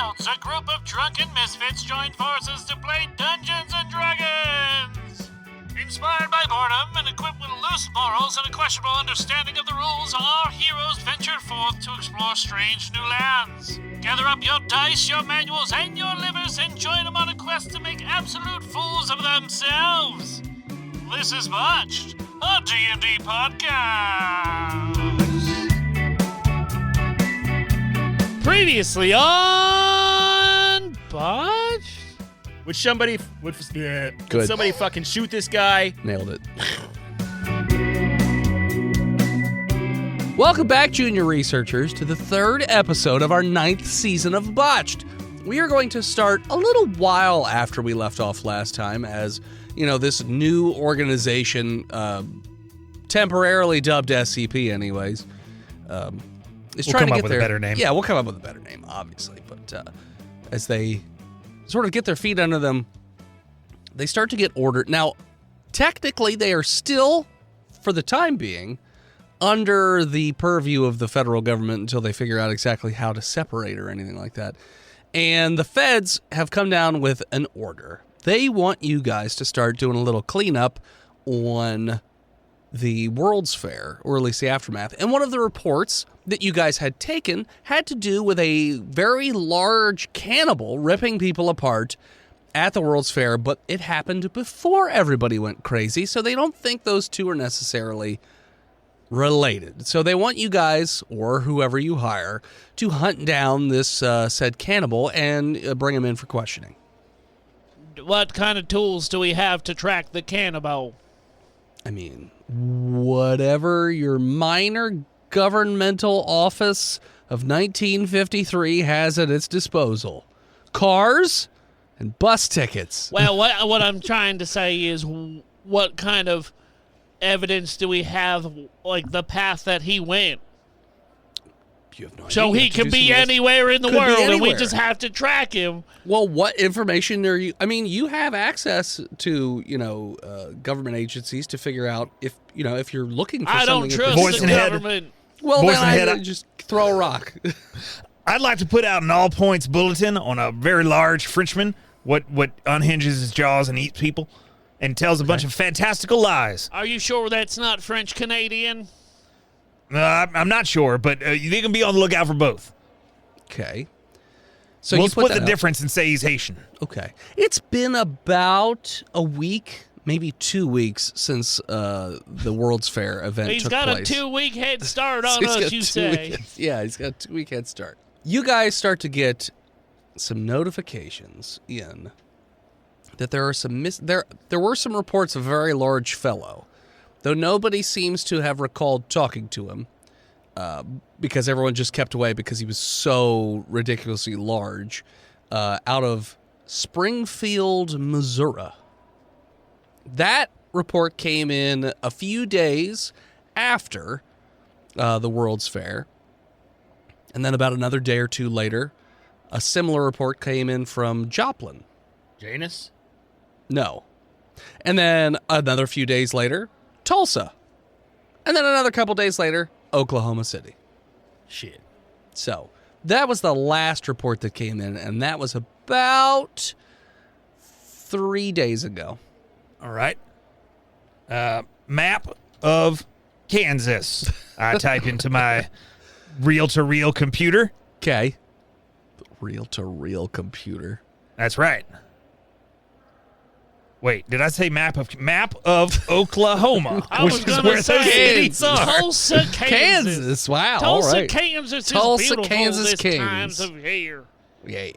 else, a group of drunken misfits joined forces to play Dungeons & Dragons. Inspired by boredom and equipped with loose morals and a questionable understanding of the rules, our heroes venture forth to explore strange new lands. Gather up your dice, your manuals, and your livers and join them on a quest to make absolute fools of themselves. This is Botched, a D&D podcast. Previously on Botched? Would somebody fucking shoot this guy? Nailed it. Welcome back, junior researchers, to the third episode of our 9th season of Botched. We are going to start a little while after we left off last time, as, you know, this new organization, temporarily dubbed SCP anyways, is trying to get their... a better name. Yeah, we'll come up with a better name, obviously, but as they sort of get their feet under them, they start to get ordered. Now, technically, they are still, for the time being, under the purview of the federal government until they figure out exactly how to separate or anything like that. And the feds have come down with an order. They want you guys to start doing a little cleanup on the World's Fair, or at least the aftermath. And one of the reports that you guys had taken had to do with a very large cannibal ripping people apart at the World's Fair, but it happened before everybody went crazy, so they don't think those two are necessarily related. So they want you guys, or whoever you hire, to hunt down this said cannibal and bring him in for questioning. What kind of tools do we have to track the cannibal? I mean, whatever your minor governmental office of 1953 has at its disposal. Cars and bus tickets. Well, what I'm trying to say is, what kind of evidence do we have, like the path that he went? You have no idea. So he could be anywhere in the world, and we just have to track him. Well, what information are you? I mean, you have access to, government agencies to figure out if you're looking for I something. don't trust the government. Well, Voice then in I head. just throw a rock. I'd like to put out an all-points bulletin on a very large Frenchman, what unhinges his jaws and eats people, and tells a bunch of fantastical lies. Are you sure that's not French-Canadian? I'm not sure, but you can be on the lookout for both. Okay. So we'll you put split the that out. difference and say he's Haitian. Okay. It's been about a week, maybe 2 weeks, since the World's Fair event He's took got place. a 2-week head start on He's us, got you 2 say. weeks. Yeah, he's got a 2-week head start. You guys start to get some notifications in that there are some there were some reports of a very large fellow, though nobody seems to have recalled talking to him, because everyone just kept away because he was so ridiculously large, out of Springfield, Missouri. That report came in a few days after the World's Fair. And then about another day or two later, a similar report came in from Joplin. Janus? No. And then another few days later, Tulsa. And then another couple days later, Oklahoma City. Shit. So that was the last report that came in, and that was about 3 days ago. All right. Map of Kansas. I type into my reel-to-reel computer. Okay. Reel-to-reel computer. That's right. Wait, did I say map of Oklahoma? I was which is gonna where say those cities are. Tulsa, Kansas. Wow. Tulsa, all right. Kansas Tulsa, is beautiful Kansas, this Kansas. times of year. Yeah.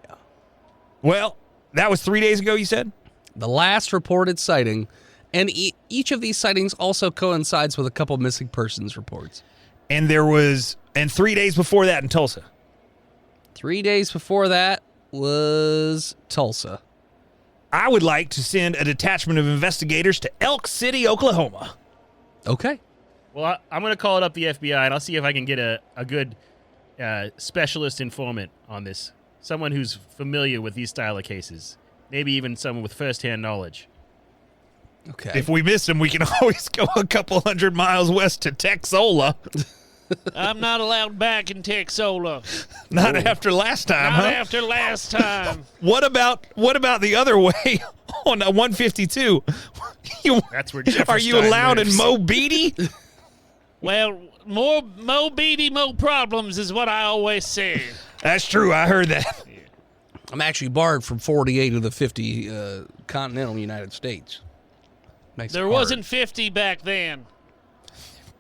Well, that was 3 days ago, you said? The last reported sighting, and each of these sightings also coincides with a couple missing persons reports. And 3 days before that in Tulsa. 3 days before that was Tulsa. I would like to send a detachment of investigators to Elk City, Oklahoma. Okay. Well, I'm going to call it up the FBI, and I'll see if I can get a good specialist informant on this. Someone who's familiar with these style of cases. Maybe even someone with first-hand knowledge. Okay. If we miss him, we can always go a couple 100 miles west to Texola. I'm not allowed back in Texola. Not after last time, Not huh? after last time. What about the other way on 152? That's where Jefferstein Are you allowed lives. in Mo Beatty? Well, more beady, more problems is what I always say. That's true. I heard that. I'm actually barred from 48 of the 50 continental United States. Makes it There hard. wasn't 50 back then.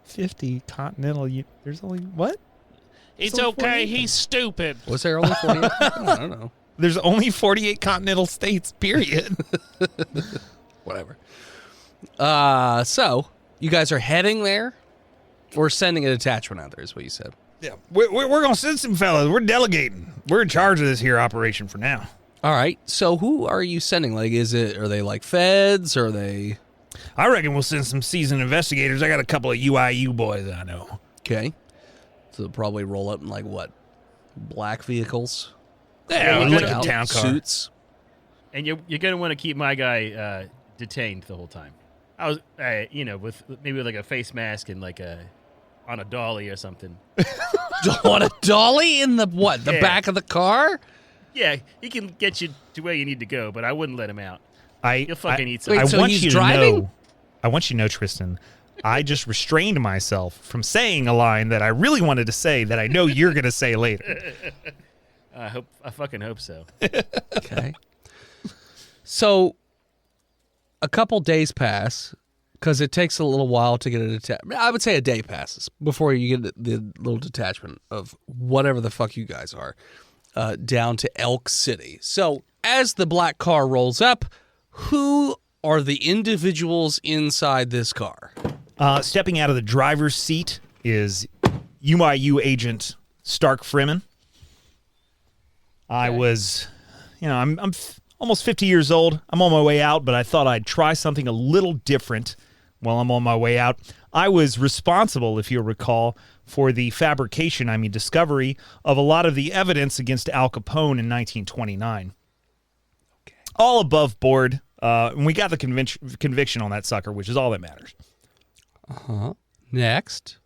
50 continental. There's only what? It's only okay. 48. He's stupid. Was there only 48? I don't know. There's only 48 continental states. Period. Whatever. So you guys are heading there, or sending a detachment out there? Is what you said. Yeah, we're gonna send some fellas. We're delegating. We're in charge of this here operation for now. All right. So who are you sending? Like, are they like feds? Or are they? I reckon we'll send some seasoned investigators. I got a couple of UIU boys I know. Okay. So they'll probably roll up in like what? Black vehicles? Yeah, we'll like look a at town car. Suits? And you're going to want to keep my guy detained the whole time. I was, with maybe like a face mask and like on a dolly or something. On a dolly in the what? The Yeah. back of the car? Yeah, he can get you to where you need to go, but I wouldn't let him out. You'll fucking eat Wait, something. I so want he's you driving? to know. I want you to know, Tristan. I just restrained myself from saying a line that I really wanted to say that I know you're going to say later. I fucking hope so. Okay. So a couple days pass because it takes a little while to get a detachment. I would say a day passes before you get the little detachment of whatever the fuck you guys are down to Elk City. So as the black car rolls up, who are the individuals inside this car? Stepping out of the driver's seat is UIU agent Stark Freeman. I was, I'm almost 50 years old. I'm on my way out, but I thought I'd try something a little different while I'm on my way out. I was responsible, if you'll recall, for the discovery of a lot of the evidence against Al Capone in 1929. Okay. All above board. And we got the conviction on that sucker, which is all that matters. Next.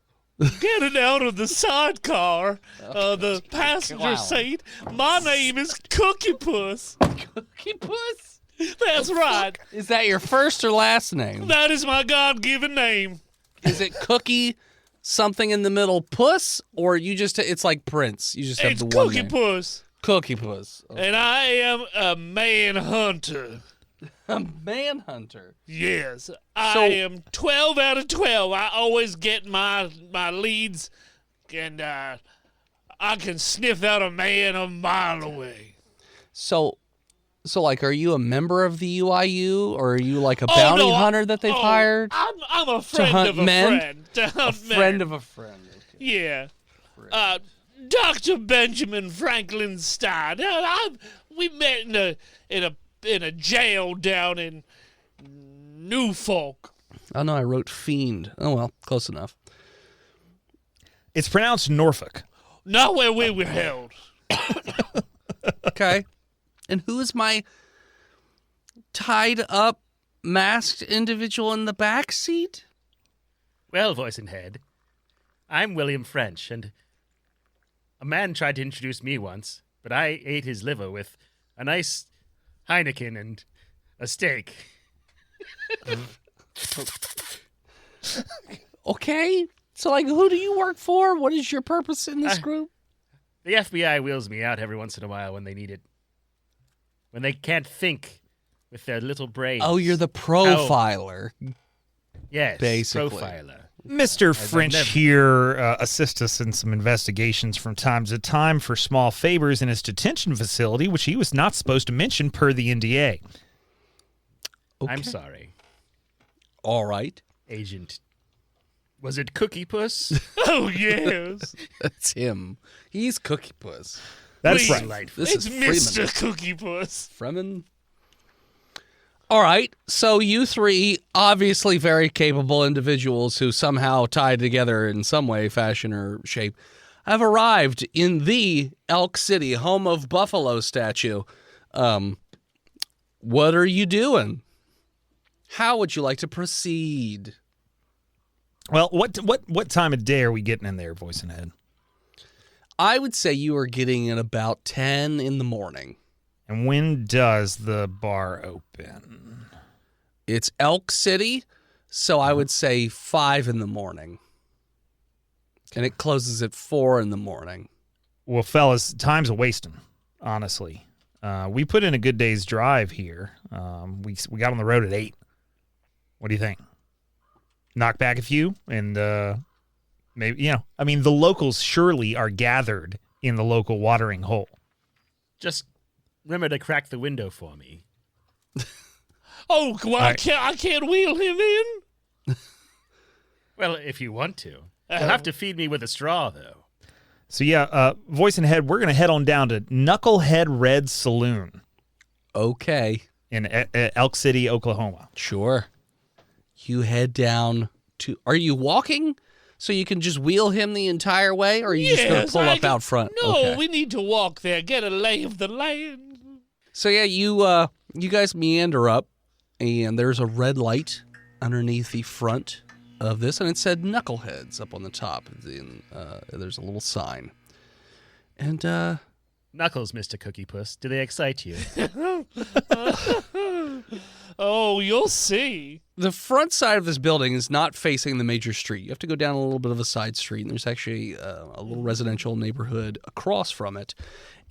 Getting out of the sidecar, the passenger seat. My name is Cookie Puss. Cookie Puss? That's right. Is that your first or last name? That is my God-given name. Is it Cookie something in the middle Puss, or it's like Prince? You just have It's the one Cookie name. Puss. Cookie Puss. Okay. And I am a manhunter. A manhunter. Yes, I am 12 out of 12. I always get my leads, and I can sniff out a man a mile away. So like, are you a member of the UIU, or are you like a bounty hunter that they've hired? I'm a friend hunt of a men? friend. To hunt A friend men. of a friend. Okay. Yeah. Dr. Benjamin Franklin Stein. We met in a jail down in Norfolk. Oh no, I wrote fiend. Oh well, close enough. It's pronounced Norfolk. Not where we were held. Okay. And who is my tied up, masked individual in the back seat? Well, voice and head, I'm William French, and a man tried to introduce me once, but I ate his liver with a nice Heineken and a steak. Okay. So like, who do you work for? What is your purpose in this group? The FBI wheels me out every once in a while when they need it. When they can't think with their little brains. Oh, you're the profiler. Yes, basically. profiler. Mr. French never- here assists us in some investigations from time to time for small favors in his detention facility, which he was not supposed to mention per the NDA. Okay. I'm sorry, All right. Agent. Was it Cookie Puss? Oh, yes. That's him. He's Cookie Puss. That's Please. right. This It's is Freeman. Mr. Cookie Puss. Freeman. All right. So you three, obviously very capable individuals who somehow tied together in some way, fashion, or shape, have arrived in the Elk City, home of Buffalo statue. What are you doing? How would you like to proceed? Well, what time of day are we getting in there, Voice and Head? I would say you are getting in about 10 in the morning. And when does the bar open? It's Elk City, so I would say 5 in the morning. And it closes at 4 in the morning. Well, fellas, time's a wasting, honestly. We put in a good day's drive here. We got on the road at 8. What do you think? Knock back a few and maybe, the locals surely are gathered in the local watering hole. Just remember to crack the window for me. Oh, well, I can't wheel him in. Well, if you want to. You'll have to feed me with a straw, though. So, Voice and Head, we're going to head on down to Knucklehead Red Saloon. Okay. In Elk City, Oklahoma. Sure. You head down to... Are you walking so you can just wheel him the entire way? Or are you just going to pull up out front? No, okay. We need to walk there, get a lay of the land. So, you guys meander up, and there's a red light underneath the front of this, and it said Knuckleheads up on the top. There's a little sign. And, Knuckles, Mr. Cookie Puss, do they excite you? Oh, you'll see. The front side of this building is not facing the major street. You have to go down a little bit of a side street, and there's actually a little residential neighborhood across from it.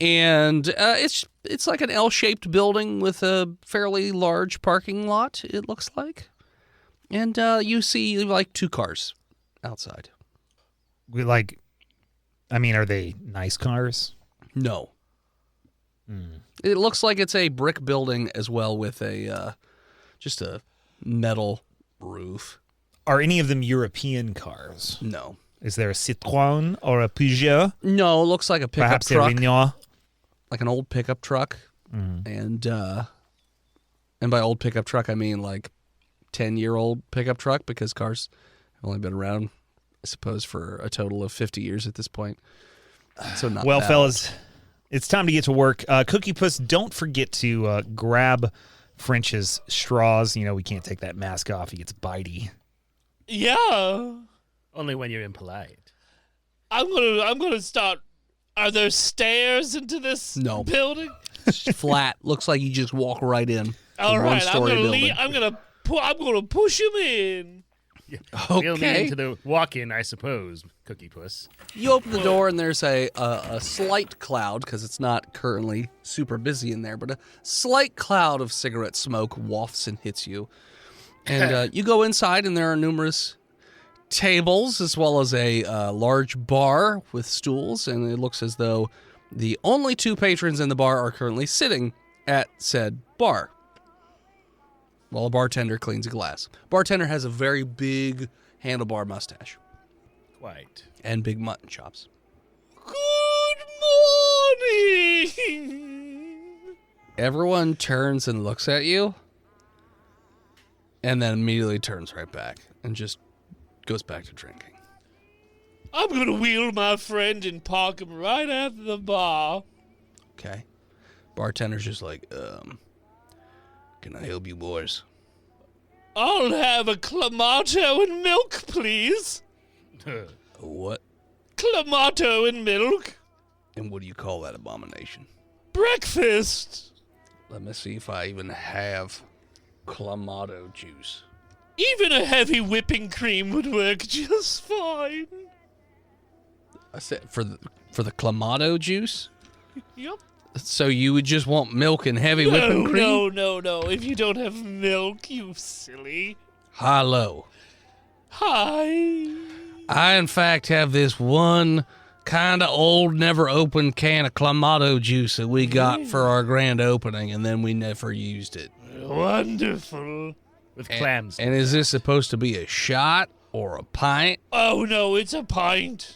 And it's like an L-shaped building with a fairly large parking lot, it looks like. And you see, like, 2 cars outside. Are they nice cars? No. It looks like it's a brick building as well with just a metal roof. Are any of them European cars? No. Is there a Citroën or a Peugeot? No, it looks like a pickup Perhaps truck. a Renault? Like an old pickup truck. And by old pickup truck, I mean like 10-year-old pickup truck, because cars have only been around, I suppose, for a total of 50 years at this point. So not well, that fellas, old. It's time to get to work. Cookie Puss, don't forget to grab French's straws. We can't take that mask off. He gets bitey. Yeah. Only when you're impolite. I'm gonna start. Are there stairs into this building? It's flat. Looks like you just walk right in. All right, I'm one-story gonna building. I'm gonna push him in. We'll need into the walk-in, I suppose, Cookie Puss. You open the door, and there's a slight cloud, because it's not currently super busy in there, but a slight cloud of cigarette smoke wafts and hits you. And you go inside, and there are numerous tables, as well as a large bar with stools, and it looks as though the only 2 patrons in the bar are currently sitting at said bar, while a bartender cleans a glass. Bartender has a very big handlebar mustache. Quite. And big mutton chops. Good morning. Everyone turns and looks at you, and then immediately turns right back and just goes back to drinking. I'm gonna wheel my friend and park him right at the bar. Okay. Bartender's just like, can I help you boys? I'll have a clamato and milk, please. What? Clamato and milk. And what do you call that abomination? Breakfast. Let me see if I even have clamato juice. Even a heavy whipping cream would work just fine. I said for the clamato juice? Yep. So you would just want milk and heavy whipping cream? No. If you don't have milk, you silly. Hello. Hi. I, in fact, have this one kind of old, never opened can of clamato juice that we got for our grand opening, and then we never used it. Wonderful. With clams. And is this supposed to be a shot or a pint? Oh, no, it's a pint.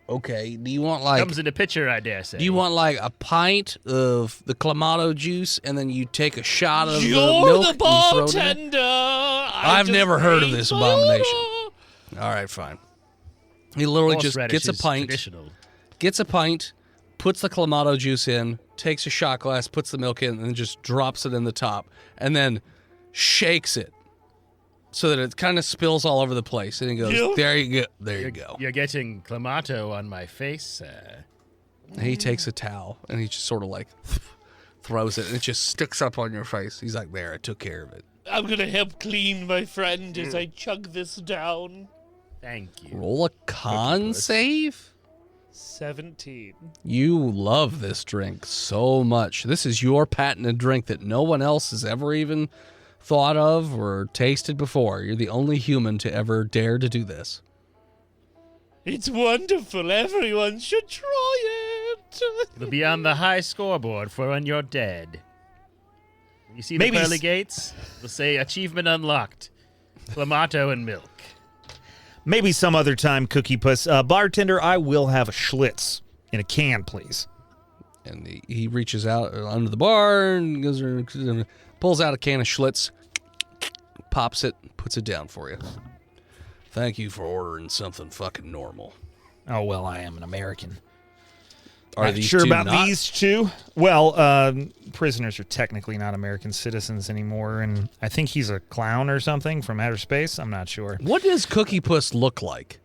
Okay, do you want like... Comes in a pitcher, I dare say. Do you want like a pint of the clamato juice, and then you take a shot of You're the milk the and you throw it in? bartender. I've never heard of this abomination. All right, fine. He literally just gets a pint, puts the clamato juice in, takes a shot glass, puts the milk in, and then just drops it in the top, and then shakes it so that it kind of spills all over the place. And he goes, Yeah. there you go. There you go. You're getting clamato on my face. And he takes a towel and he just sort of like throws it and it just sticks up on your face. He's like, there, I took care of it. I'm gonna help clean my friend as I chug this down. Thank you. Roll a con save? 17. You love this drink so much. This is your patented drink that no one else has ever even thought of or tasted before. You're the only human to ever dare to do this. It's wonderful. Everyone should try it. It'll be on the high scoreboard for when you're dead. When you see Maybe the pearly gates, it'll say achievement unlocked. Clamato and milk. Maybe some other time, Cookie Puss. Bartender, I will have a Schlitz in a can, please. And he reaches out under the bar and goes and pulls out a can of Schlitz, pops it, puts it down for you. Thank you for ordering something fucking normal. Oh, well, I am an American. Are Not these sure two about not? these two? Well, prisoners are technically not American citizens anymore, and I think he's a clown or something from outer space. I'm not sure. What does Cookie Puss look like?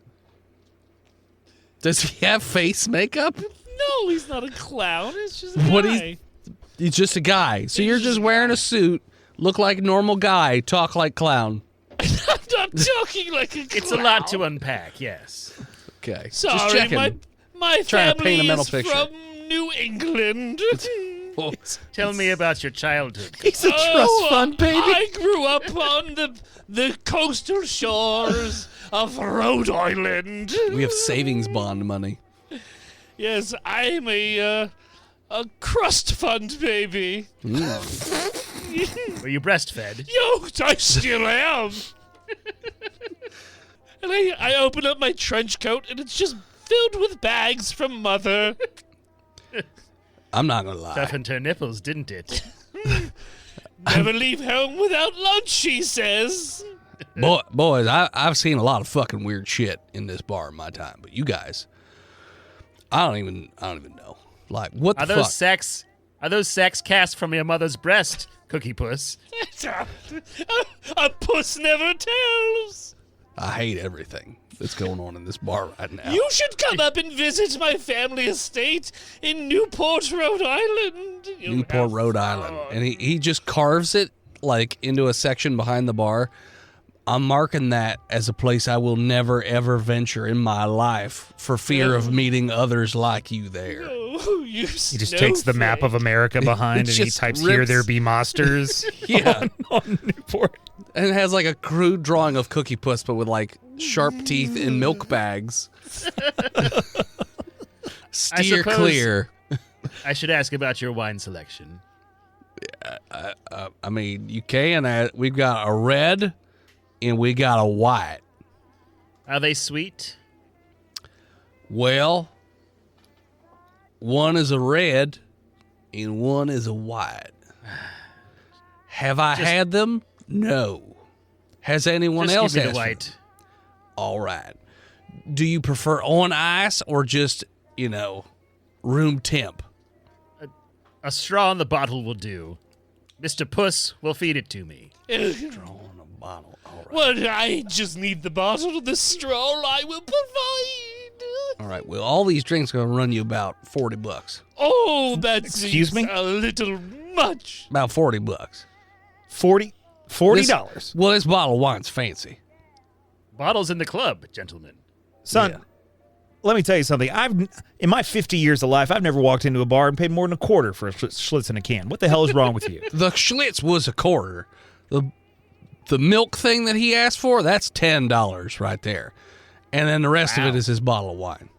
Does he have face makeup? No, he's not a clown. It's just a What guy. He's just a guy. So you're just wearing a suit, look like normal guy, talk like clown. I'm not talking like a clown. It's a lot to unpack, yes. Okay. Sorry, just checking. my Trying to family paint a mental is picture. from New England. Oh, Tell me about your childhood. He's a trust fund baby. I grew up on the coastal shores of Rhode Island. we have savings bond money. Yes, I'm a crust fund baby. Were you breastfed? Yo, I still am. And I open up my trench coat, and it's just filled with bags from Mother. I'm not gonna lie. Toughened her nipples, didn't it? Never leave home without lunch, she says. Boys, I've seen a lot of fucking weird shit in this bar in my time, but you guys, I don't even know. Like, what the Are those fuck? sex? Are those sex cast from your mother's breast, Cookie Puss? A puss never tells. I hate everything that's going on in this bar right now. You should come up and visit my family estate in Newport, Rhode Island. You'll Newport, have Rhode fun. Island. And he just carves it like into a section behind the bar. I'm marking that as a place I will never ever venture in my life for fear of meeting others like you there. Oh, you He just takes the map of America behind and he just types "Here rips- there be monsters" Yeah. on Newport. And it has like a crude drawing of Cookie Puss, but with like sharp teeth and milk bags. Steer suppose- clear. I should ask about your wine selection. I mean, you can. We've got a red and we got a white. Are they sweet? Well, one is a red and one is a white. Have I had them? No. Has anyone Just else give me asked the for white. them? All right. Do you prefer on ice or just, room temp? A straw in the bottle will do. Mr. Puss will feed it to me. On a bottle. All right. Well, I just need the bottle of the straw I will provide. All right. Well, all these drinks are going to run you about $40. Oh, that's Excuse me? a little much. About $40. $40. Well, this bottle of wine's fancy. Bottles in the club, gentlemen. Son, Yeah. let me tell you something. In my 50 years of life, I've never walked into a bar and paid more than a quarter for a Schlitz in a can. What the hell is wrong with you? The Schlitz was a quarter. The milk thing that he asked for, that's $10 right there. And then the rest of it is his bottle of wine.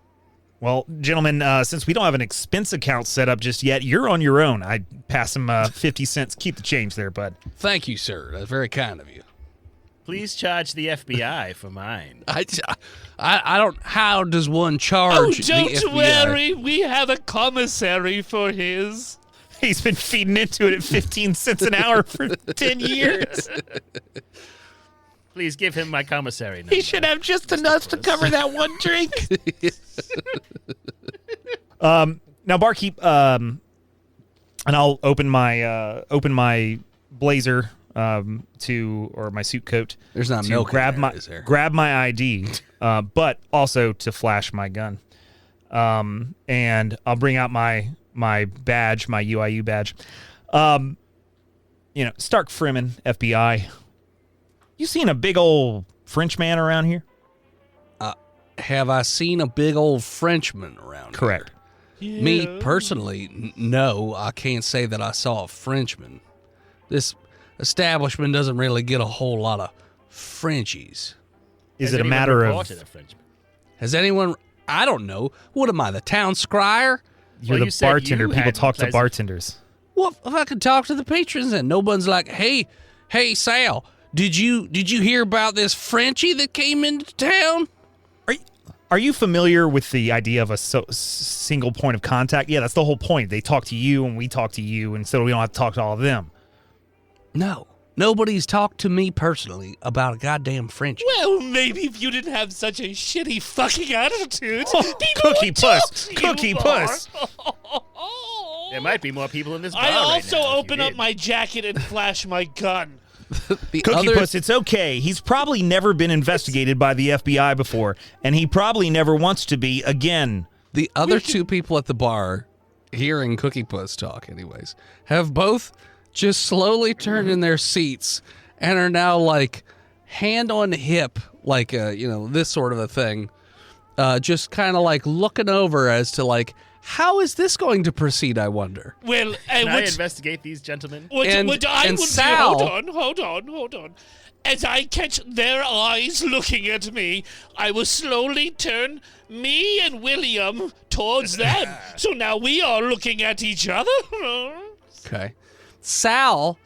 Well, gentlemen, since we don't have an expense account set up just yet, you're on your own. I'd pass him 50 cents. Keep the change there, bud. Thank you, sir. That's very kind of you. Please charge the FBI for mine. I don't. How does one Oh, charge? the don't FBI? worry. We have a commissary for his. He's been feeding into it at 15 cents an hour for 10 years. Please give him my commissary number. He should have just enough to cover that one drink. Now, barkeep, and I'll open my blazer or my suit coat. There's not to milk in grab there, my is there? grab my ID, but also to flash my gun. And I'll bring out my badge, my UIU badge. Stark Freeman, FBI. You seen a big old French man around here? Have I seen a big old Frenchman around Correct. here? Me personally, no, I can't say that I saw a Frenchman. This establishment doesn't really get a whole lot of Frenchies. Is Has it a anyone matter of reported a Frenchman? Has anyone? I don't know. What am I, the town scryer? you're Well, the you said bartender? you People had talk to pleasant- bartenders. Well, if I could talk to the patrons, and no one's like, "Hey, Sal, did you hear about this Frenchie that came into town?" Are you familiar with the idea of a single point of contact? Yeah, that's the whole point. They talk to you and we talk to you, and so we don't have to talk to all of them. No, nobody's talked to me personally about a goddamn Frenchie. Well, maybe if you didn't have such a shitty fucking attitude, Oh, people Cookie would Puss, talk to Cookie you more. Puss. There might be more people in this bar I right also now if you open up did. my jacket and flash my gun. The Cookie other, Puss, it's okay. He's probably never been investigated by the FBI before, and he probably never wants to be again. the other two people at the bar, hearing Cookie Puss talk, anyways, have both just slowly turned in their seats and are now like hand on hip, like this sort of a thing, just kind of like looking over as to like, how is this going to proceed? I wonder. Well, Can I investigate these gentlemen? And Sal- hold on. As I catch their eyes looking at me, I will slowly turn me and William towards them. So now we are looking at each other. Okay. Sal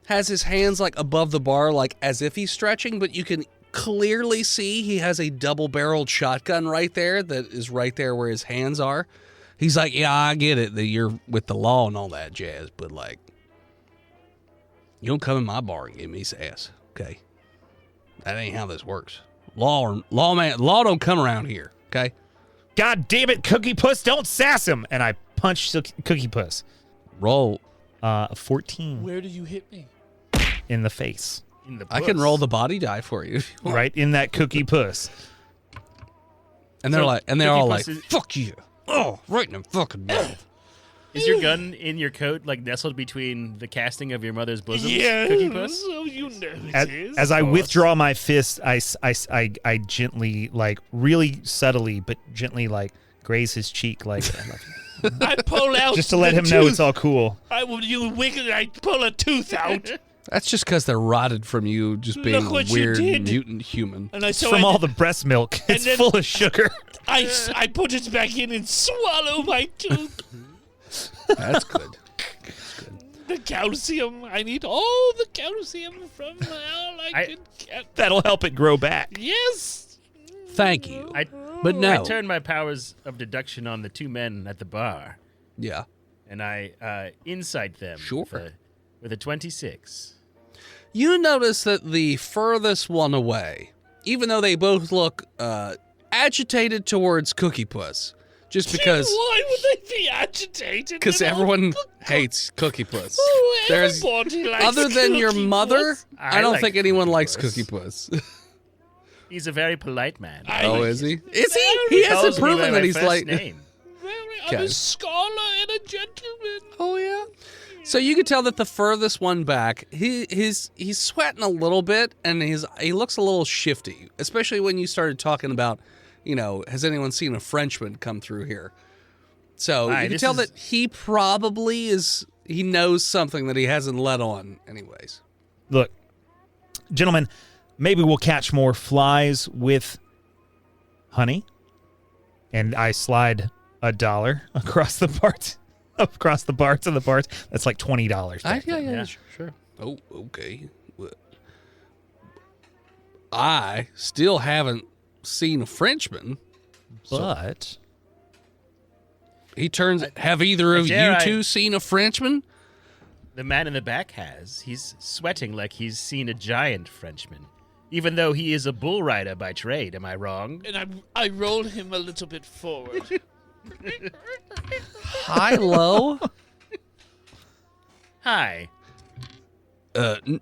has his hands like above the bar, like as if he's stretching, but you can clearly see he has a double-barreled shotgun right there that is right there where his hands are. He's like, yeah, I get it that you're with the law and all that jazz, but like, you don't come in my bar and give me sass, okay? That ain't how this works. Law don't come around here, okay? God damn it, Cookie Puss, don't sass him! And I punch Cookie Puss. Roll. 14 Where do you hit me? in the face. In the I can puss. roll the body die for you. if you want. Right in that Cookie Puss. And they're So, like, and they're Cookie all Puss like, is- fuck you. Oh, right in the fucking mouth. Is your gun in your coat, like nestled between the casting of your mother's bosom? Yes, Cookie Puss? so you know it is. As I of course. withdraw my fist, I gently, like, really subtly, but gently, like, graze his cheek, like, I love you. I pull out Just to let the him know tooth. it's all cool. You wicked, I pull a tooth out. That's just because they're rotted from you just being Look a what you weird did. mutant human. And I It's so from I, all the breast milk. It's then- full of sugar. I put it back in and swallow my tooth. That's good. The calcium. I need all the calcium from all I can get. That'll help it grow back. Yes. Thank you. I No. turned my powers of deduction on the two men at the bar, Yeah. and I insight them Sure. with a 26. You notice that the furthest one away, even though they both look agitated towards Cookie Puss, just because Why would they be agitated? because They're all everyone hates Cookie Puss. Oh, There's everybody likes other than your Cookie mother, Puss. I don't like think anyone Cookie likes Puss. Cookie Puss. He's a very polite man. Oh, is he? Is he? He hasn't Calls me by proven my that he's first like. name. I'm Okay. a scholar and a gentleman. Oh yeah. So you can tell that the furthest one back, he's sweating a little bit, and he looks a little shifty, especially when you started talking about, has anyone seen a Frenchman come through here? So Hi, you can this tell is- that he probably he knows something that he hasn't let on, anyways. Look, gentlemen, maybe we'll catch more flies with honey. And I slide $1 across the parts. Across the bar to the bars. That's like $20. back there. Yeah. Sure. Oh, okay. Well, I still haven't seen a Frenchman. But He turns. Have either of dare you I- two seen a Frenchman? The man in the back has. He's sweating like he's seen a giant Frenchman. Even though he is a bull rider by trade, am I wrong? And I roll him a little bit forward. High, low. Hi.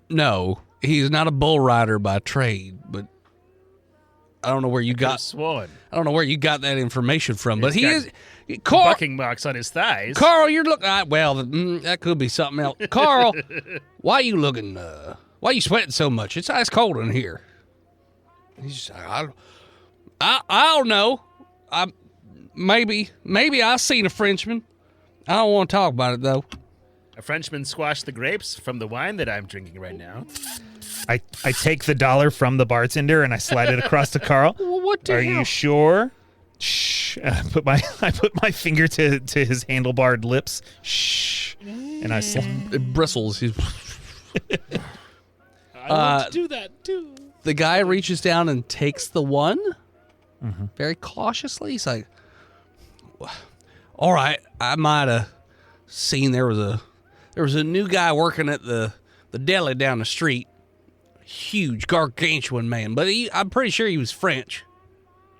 No, he's not a bull rider by trade, but I don't know where you got. Sworn. I don't know where you got that information from, but He's he got is. Carl, Bucking marks on his thighs. Carl, you're looking. Well, that could be something else. Carl, why you looking? Why you sweating so much? It's ice cold in here. He's just, I don't know. Maybe I seen a Frenchman. I don't want to talk about it though. A Frenchman squashed the grapes from the wine that I'm drinking right now. I take the dollar from the bartender and I slide it across to Carl. Well, what the Are hell? you sure? Shh. I put my finger to his handlebarred lips. Shh. And I It bristles. I want to do that too. The guy reaches down and takes the one very cautiously. He's like, all right, I might have seen there was a new guy working at the deli down the street. Huge, gargantuan man, but I'm pretty sure he was French.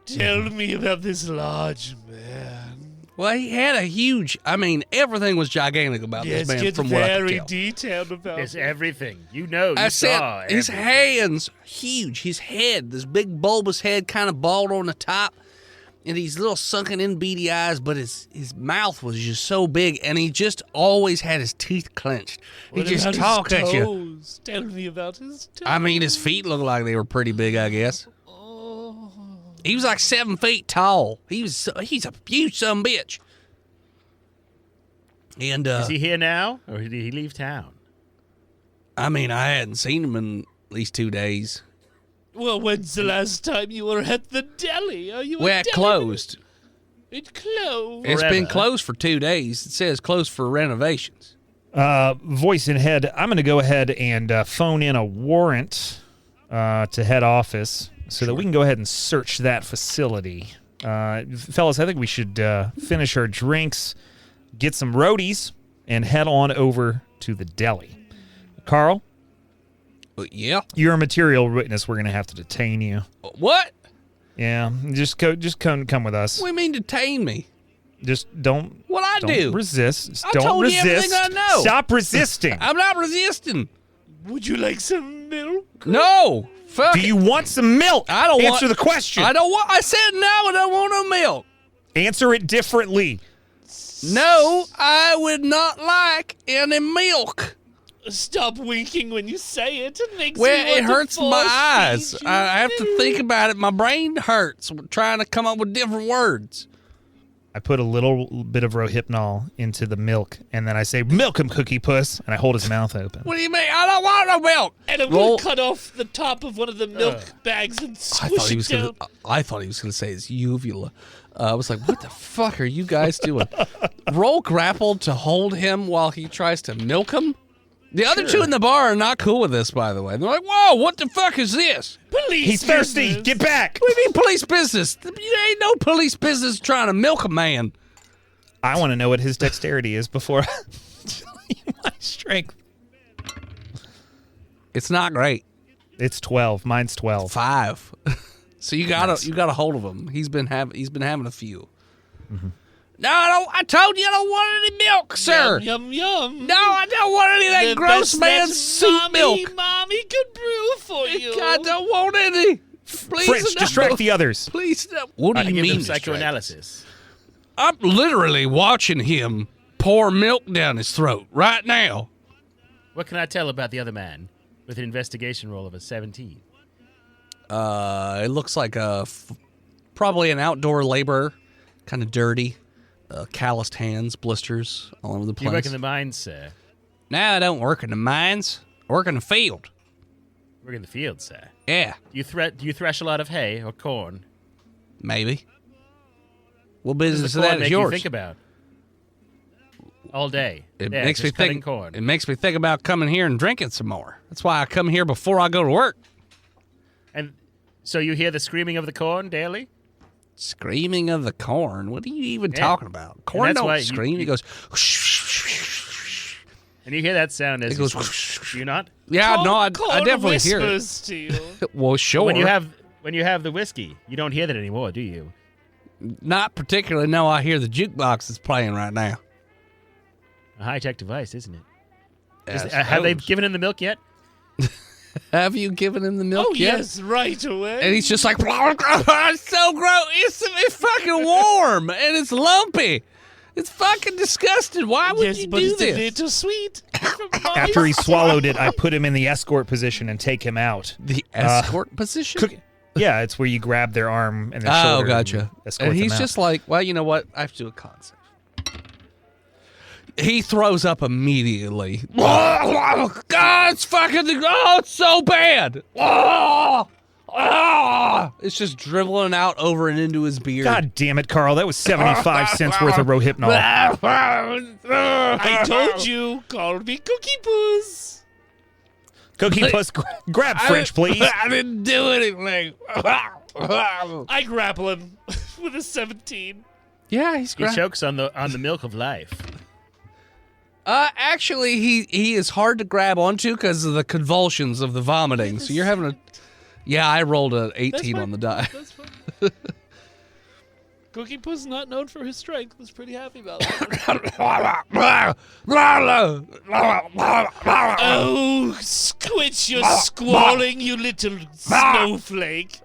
Tell me about this large man. Well, he had a huge, everything was gigantic about Yes, this man get from what I could very tell. detailed about It's it. everything. You know, you I saw said his everything. hands huge. His head, this big bulbous head, kind of bald on the top, and these little sunken in beady eyes. But his mouth was just so big, and he just always had his teeth clenched. He What just about talked his at you. toes? Tell me about his toes. His feet looked like they were pretty big. I guess Oh. he was like 7 feet tall. He's a huge son of a bitch. And Is he here now, or did he leave town? I hadn't seen him in at least 2 days. Well, when's the last time you were at the deli? Are you? Well, it closed. It closed. It's been Forever. closed for 2 days. It says closed for renovations. voice in head. I'm going to go ahead and phone in a warrant to head office so that we can go ahead and search that facility. Fellas, I think we should finish our drinks, get some roadies, and head on over to the deli. Carl, Yeah. you're a material witness. We're going to have to detain you. What? Yeah, just come with us. What do you mean detain me? Just don't. What I Don't do? resist. Just I don't told you resist. everything I know. Stop resisting. I'm not resisting. Would you like some milk? No. Fuck Do it. you want some milk? I don't Answer want- the question. I don't want. I said no. I don't want no milk. Answer it differently. No, I would not like any milk. Stop winking when you say it. It makes Well, me want it hurts to my force eyes. feed you. I have to think about it. My brain hurts trying to come up with different words. I put a little bit of Rohypnol into the milk, and then I say, "Milk him, Cookie Puss," and I hold his mouth open. What do you mean? I don't want no milk. And I'm Roll- going to cut off the top of one of the milk bags and I squish thought he was it down. gonna. I thought he was gonna say his uvula. I was like, "What the fuck are you guys doing?" Roll grapple to hold him while he tries to milk him. The other two in the bar are not cool with this, by the way. They're like, "Whoa, what the fuck is this?" Police He's thirsty. business. Get back. What do you mean police business? There ain't no police business trying to milk a man. I want to know what his dexterity is before I tell you my strength. It's not great. It's 12. Mine's 12. 5. So you got a hold of him. He's been having a few. Mm-hmm. No, I told you I don't want any milk, sir. Yum, yum. No, I don't want any of that The gross best man that soup milk. Mommy could brew for you. I don't want any. Please French, no. distract the others. Please no. What do I you give mean them distract? psychoanalysis. I'm literally watching him pour milk down his throat right now. What can I tell about the other man with an investigation roll of a 17? It looks like probably an outdoor laborer, kind of dirty, calloused hands, blisters all over the place. You work in the mines, sir. No, I don't work in the mines. I work in the field. You work in the field, sir. Yeah, Do you thresh a lot of hay or corn? maybe. What What does business the of corn that is make you yours? think about? All day. It Yeah, makes me just cutting think. corn. It makes me think about coming here and drinking some more. That's why I come here before I go to work. And so you hear the screaming of the corn daily? Screaming of the corn. What are you even Yeah. talking about? Corn that's don't why scream. It goes. And you hear that sound as It you goes. swim. Do you not? Yeah, no, I Corn definitely hear it. whispers to you. Well, sure. When you have the whiskey, you don't hear that anymore, do you? Not particularly. No, I hear the jukebox is playing right now. A high-tech device, isn't it? Have they given him the milk yet? Have you given him the milk Oh, yet? yes, right away. And he's just like, it's so gross. It's fucking warm and it's lumpy. It's fucking disgusting. Why would yes, you but do it's this? a little sweet. After he swallowed it, I put him in the escort position and take him out. The escort position? Yeah, it's where you grab their arm and their Oh, shoulder. gotcha. And escort And he's them out. just like, well, you know what? I have to do a con save. He throws up immediately. God, it's fucking, it's so bad. It's just dribbling out over and into his beard. God damn it, Carl. That was 75 cents worth of Rohypnol. I told you, call me Cookie Puss. Cookie Puss, grab French, please. I didn't do anything. I grapple him with a 17. Yeah, he's He great. chokes on the milk of life. Actually, he is hard to grab onto because of the convulsions of the vomiting. So you're having a... Yeah, I rolled an 18 fine. on the die. That's fine. Cookie Puss is not known for his strength. Was pretty happy about that. Oh, quit your squalling, you little snowflake.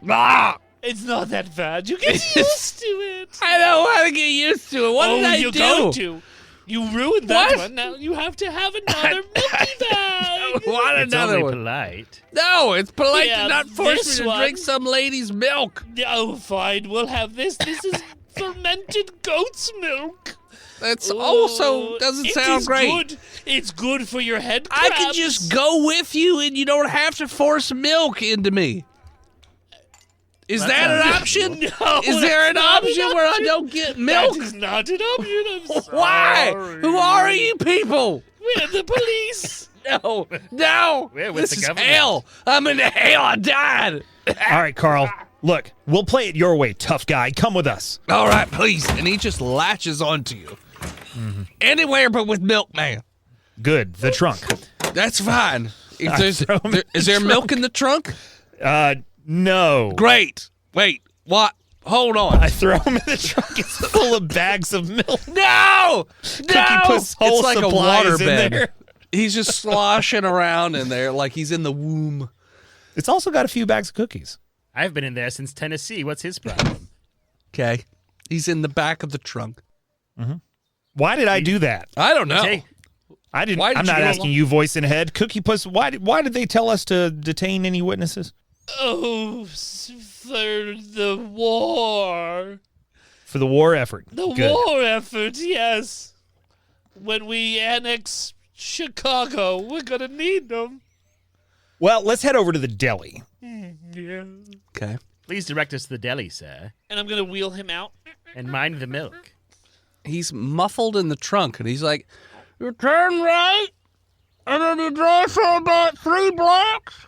It's not that bad. You get used to it. I don't want to get used to it. What did I you're do? going to. You ruined that What? one. Now you have to have another milky bag. Want It's another only one? polite. No, it's polite Yeah, to not force this me to drink one. some lady's milk. Oh, fine. We'll have this. This is fermented goat's milk. That's Ooh, also doesn't it sound is great. Good. It's good for your head I crabs. could just go with you and you don't have to force milk into me. Is that an option? No, Is there it's an not option where I don't get milk? That is not an option. I'm sorry. Why? Who are you people? We're the police. No. We're with This the is government. hell. I'm in hell. I died. All right, Carl. Look, we'll play it your way, tough guy. Come with us. All right, please. And he just latches onto you. Anywhere but with milk, man. Good. The trunk. That's fine. If I there's, throw him in is the there milk trunk. in the trunk? No. Great. Wait. What? Hold on. I throw him in the trunk. It's full of bags of milk. No! No! Puss whole It's like a supply is in waterbed. there. He's just sloshing around in there like he's in the womb. It's also got a few bags of cookies. I've been in there since Tennessee. What's his problem? Okay. He's in the back of the trunk. Why did I do that? I don't know. Hey, I didn't. Why did I'm you not go asking along? you, voice in head. Cookie Puss. Why did they tell us to detain any witnesses? Oh, for the war. For the war effort. The Good. war effort, yes. When we annex Chicago, we're going to need them. Well, let's head over to the deli. Yeah. Okay. please direct us to the deli, sir, And I'm going to wheel him out. and mind the milk. He's muffled in the trunk, and he's like, "You turn right, and then you drive for about 3 blocks,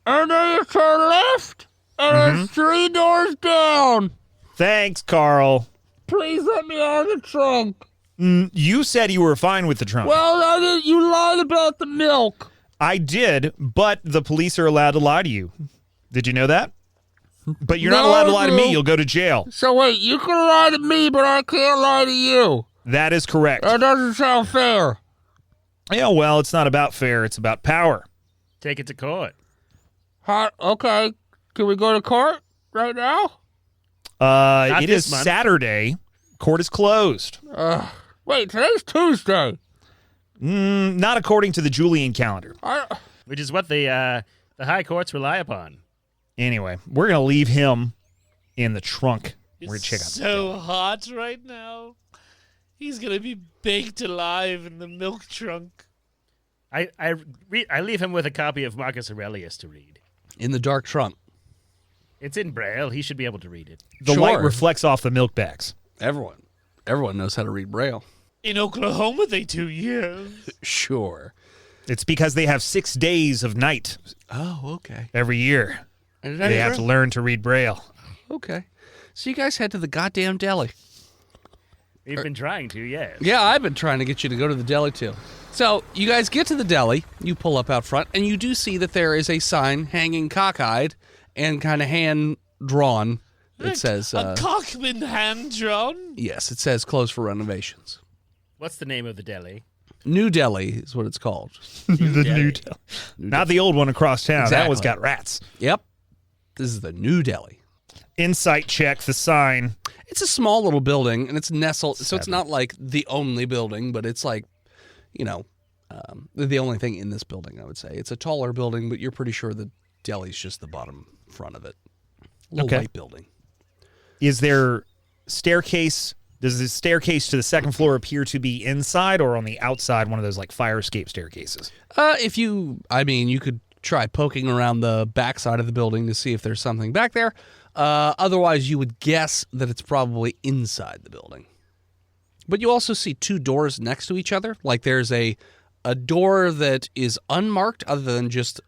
and then you turn left, and it's 3 doors down. Thanks, Carl. Please let me out of the trunk." You said you were fine with the trunk. Well, you lied about the milk. I did, but the police are allowed to lie to you. Did you know that? But you're not No, allowed to lie to me. no. You'll go to jail. So wait, you can lie to me, but I can't lie to you. That is correct. That doesn't sound fair. Yeah, well, it's not about fair. It's about power. Take it to court. Okay, can we go to court right now? It this is month. Saturday. Court is closed. Wait, today's Tuesday. Not according to the Julian calendar. Which is what the high courts rely upon. Anyway, we're going to leave him in the trunk. We're going It's to check out the so hot right now. He's going to be baked alive in the milk trunk. I leave him with a copy of Marcus Aurelius to read. In the dark trunk. It's in Braille. He should be able to read it. The Sure. light reflects off the milk bags. Everyone knows how to read Braille. In Oklahoma, they do, yes. Sure. It's because they have 6 days of night Oh, okay. every year. They have to learn to read Braille. Okay. So you guys head to the goddamn deli. We've been trying to, yes. Yeah, I've been trying to get you to go to the deli too. So you guys get to the deli, you pull up out front, and you do see that there is a sign hanging cockeyed and kind of hand-drawn. It says, A cockman hand drawn. yes, it says closed for renovations. What's the name of the deli? New Delhi is what it's called. The new Delhi. Not the old one across town. That one's got rats. Yep. This is the New Delhi. Insight check, the sign. It's a small little building, and it's nestled, so it's not like the only building, but it's like, the only thing in this building, I would say. It's a taller building, but you're pretty sure the Delhi's just the bottom front of it. Little white building. Is there staircase? Does the staircase to the second floor appear to be inside or on the outside, one of those like fire escape staircases? You could try poking around the backside of the building to see if there's something back there. Otherwise, you would guess that it's probably inside the building. But you also see two doors next to each other. Like there's a door that is unmarked other than just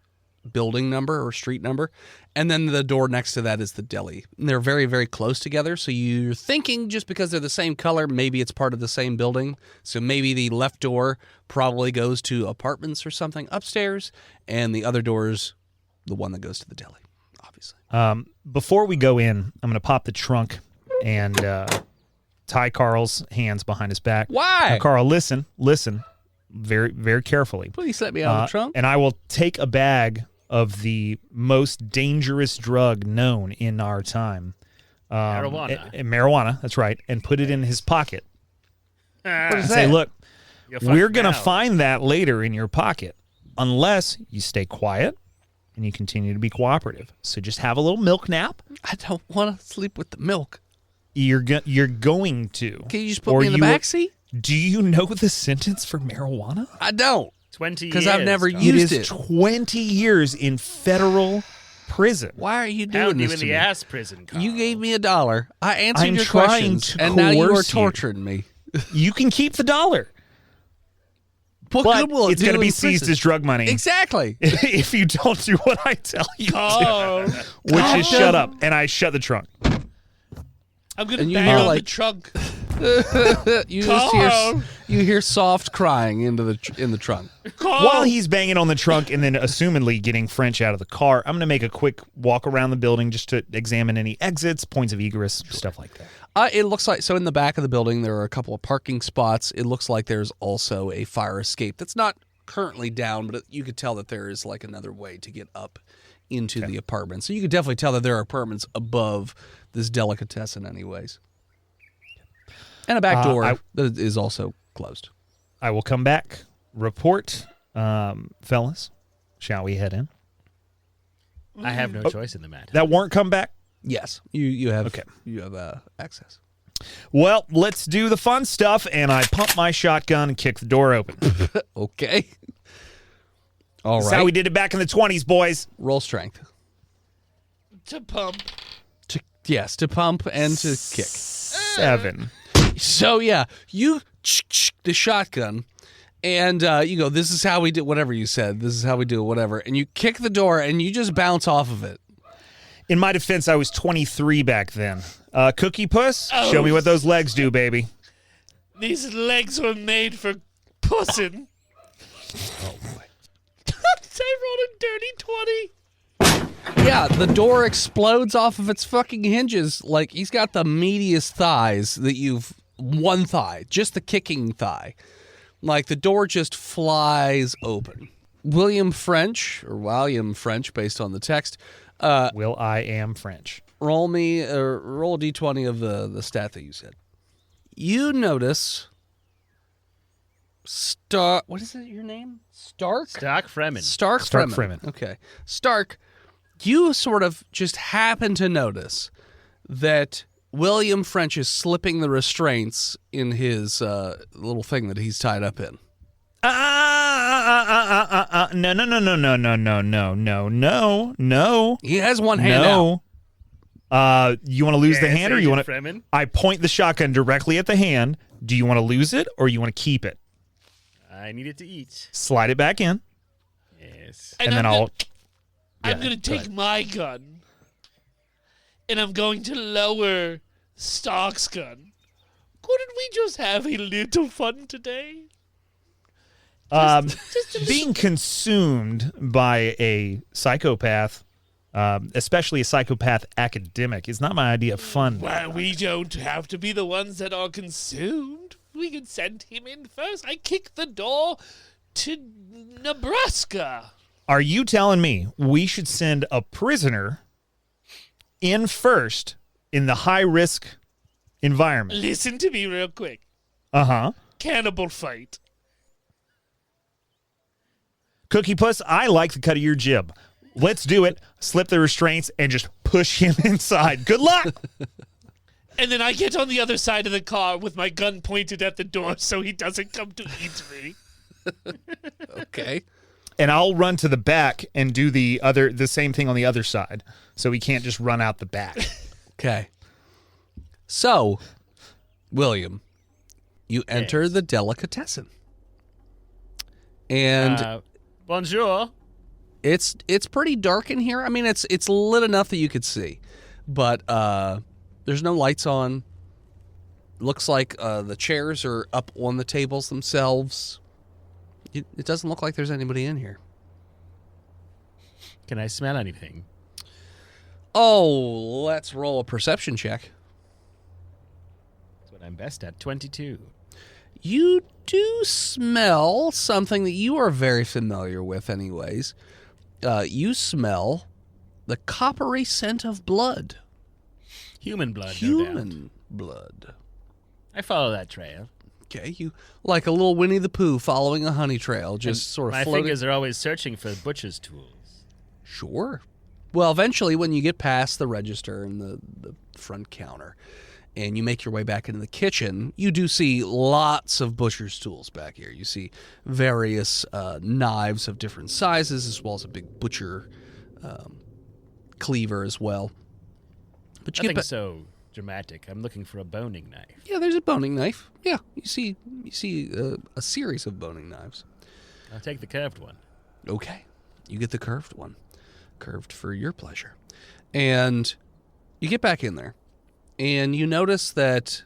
building number or street number. And then the door next to that is the deli. And they're very, very close together. So you're thinking just because they're the same color, maybe it's part of the same building. So maybe the left door probably goes to apartments or something upstairs. And the other door's the one that goes to the deli, obviously. Before we go in, I'm going to pop the trunk and tie Carl's hands behind his back. Why? Now, Carl, listen very, very carefully. Please let me out of the trunk. And I will take a bag of the most dangerous drug known in our time. Marijuana. Marijuana, that's right. And put it in his pocket. What is Say, that? look, You're fucked we're going to now. find that later in your pocket unless you stay quiet and you continue to be cooperative. So just have a little milk nap. I don't want to sleep with the milk. You're going to. Can you just put me in the back seat? Do you know the sentence for marijuana? I don't. 20 years. Because I've never Carl. used It is 20 years in federal prison. Why are you Pound doing you this in to the me? ass prison, Carl. You gave me $1. I answered I'm your trying questions, to and now you are coerce you. torturing me. You can keep the $1. What But good will it it's do going to in be seized prison? as drug money Exactly. if you don't do what I tell you Carl, to, which is shut up. And I shut the trunk. I'm gonna And you bang hear, on the like- trunk. You hear soft crying in the trunk. Carl, While he's banging on the trunk and then assumedly getting French out of the car, I'm going to make a quick walk around the building just to examine any exits, points of egress, stuff like that. It looks like, so in the back of the building, there are a couple of parking spots. It looks like there's also a fire escape that's not currently down, but you could tell that there is like another way to get up into the apartment. So you could definitely tell that there are apartments above this delicatessen anyways. And a back door that is also closed. I will come back, report, fellas. Shall we head in? I have no choice in the matter. That warrant come back? Yes, you have Okay. You have access. Well, let's do the fun stuff, and I pump my shotgun and kick the door open. Okay. All That's right. how we did it back in the 20s, boys. Roll strength. to pump. To pump and to kick. 7. So yeah, you the shotgun, and you go, this is how we do whatever you said. This is how we do whatever, and you kick the door, and you just bounce off of it. In my defense, I was 23 back then. Cookie Puss, show me what those legs do, baby. These legs were made for pussing. Oh boy. I rolled a dirty 20. Yeah, the door explodes off of its fucking hinges. Like, he's got the meatiest thighs that you've... One thigh, just the kicking thigh. Like, the door just flies open. William French based on the text, Will I am French. roll a d20 of the stat that you said. You notice... what is it, your name? Stark? Stark Fremen. Stark Fremen. Okay. Stark, you sort of just happen to notice that William French is slipping the restraints in his little thing that he's tied up in. No. He has one hand out. No. You want to lose the Yes, hand, or you want Agent to? Fremen. I point the shotgun directly at the hand. Do you want to lose it, or you want to keep it? I needed to eat. Slide it back in, Yes. and then I'll. I'm going to take my gun, and I'm going to lower Stark's gun. Couldn't we just have a little fun today? Being consumed by a psychopath, especially a psychopath academic, is not my idea of fun. Well, we don't have to be the ones that are consumed. we could send him in first. I kicked the door to Nebraska. Are you telling me we should send a prisoner in first in the high-risk environment? Listen to me real quick. Uh-huh. Cannibal fight. Cookie Puss, I like the cut of your jib. Let's do it. Slip the restraints and just push him inside. Good luck. And then I get on the other side of the car with my gun pointed at the door so he doesn't come to eat me. Okay. And I'll run to the back and do the same thing on the other side, so he can't just run out the back. Okay. So, William, you enter the delicatessen. And bonjour. it's pretty dark in here. I mean, it's lit enough that you could see. But there's no lights on. Looks like the chairs are up on the tables themselves. It doesn't look like there's anybody in here. Can I smell anything? Oh, let's roll a perception check. That's what I'm best at. 22. You do smell something that you are very familiar with anyways. You smell the coppery scent of blood. Human blood, no doubt. Human blood. I follow that trail. Okay, you like a little Winnie the Pooh following a honey trail, just sort of My floating. fingers are always searching for butcher's tools. Sure. Well, eventually, when you get past the register and the front counter, and you make your way back into the kitchen, you do see lots of butcher's tools back here. You see various knives of different sizes, as well as a big butcher cleaver as well. But you Nothing get so dramatic. I'm looking for a boning knife. yeah, there's a boning knife. Yeah, you see a series of boning knives. I'll take the curved one. Okay, you get the curved one, curved for your pleasure, and you get back in there, and you notice that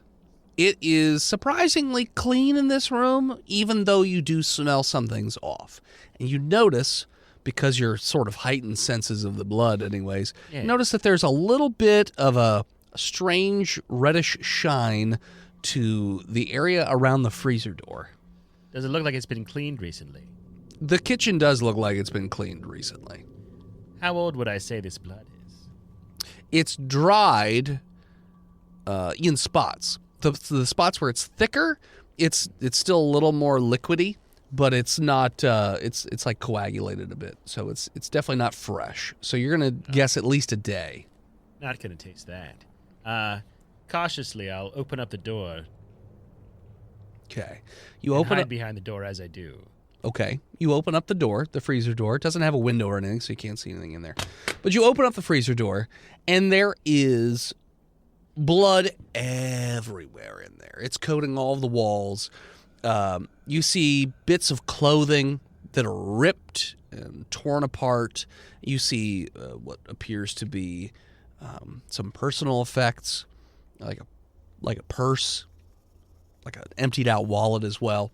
it is surprisingly clean in this room, even though you do smell some things off. And you notice, because your sort of heightened senses of the blood anyways, Yeah. notice that there's a little bit of a strange reddish shine to the area around the freezer door. Does it look like it's been cleaned recently? The kitchen does look like it's been cleaned recently. How old would I say this blood is? It's dried in spots. The spots where it's thicker, it's still a little more liquidy, but it's not. It's like coagulated a bit, so it's definitely not fresh. So you're gonna guess at least a day. Not going to taste that. Cautiously, I'll open up the door. Okay, you And open hide up. behind the door as I do. Okay, you open up the door, the freezer door. It doesn't have a window or anything, so you can't see anything in there. But you open up the freezer door, and there is blood everywhere in there. It's coating all of the walls. You see bits of clothing that are ripped and torn apart. You see what appears to be some personal effects, like a purse, like an emptied out wallet as well.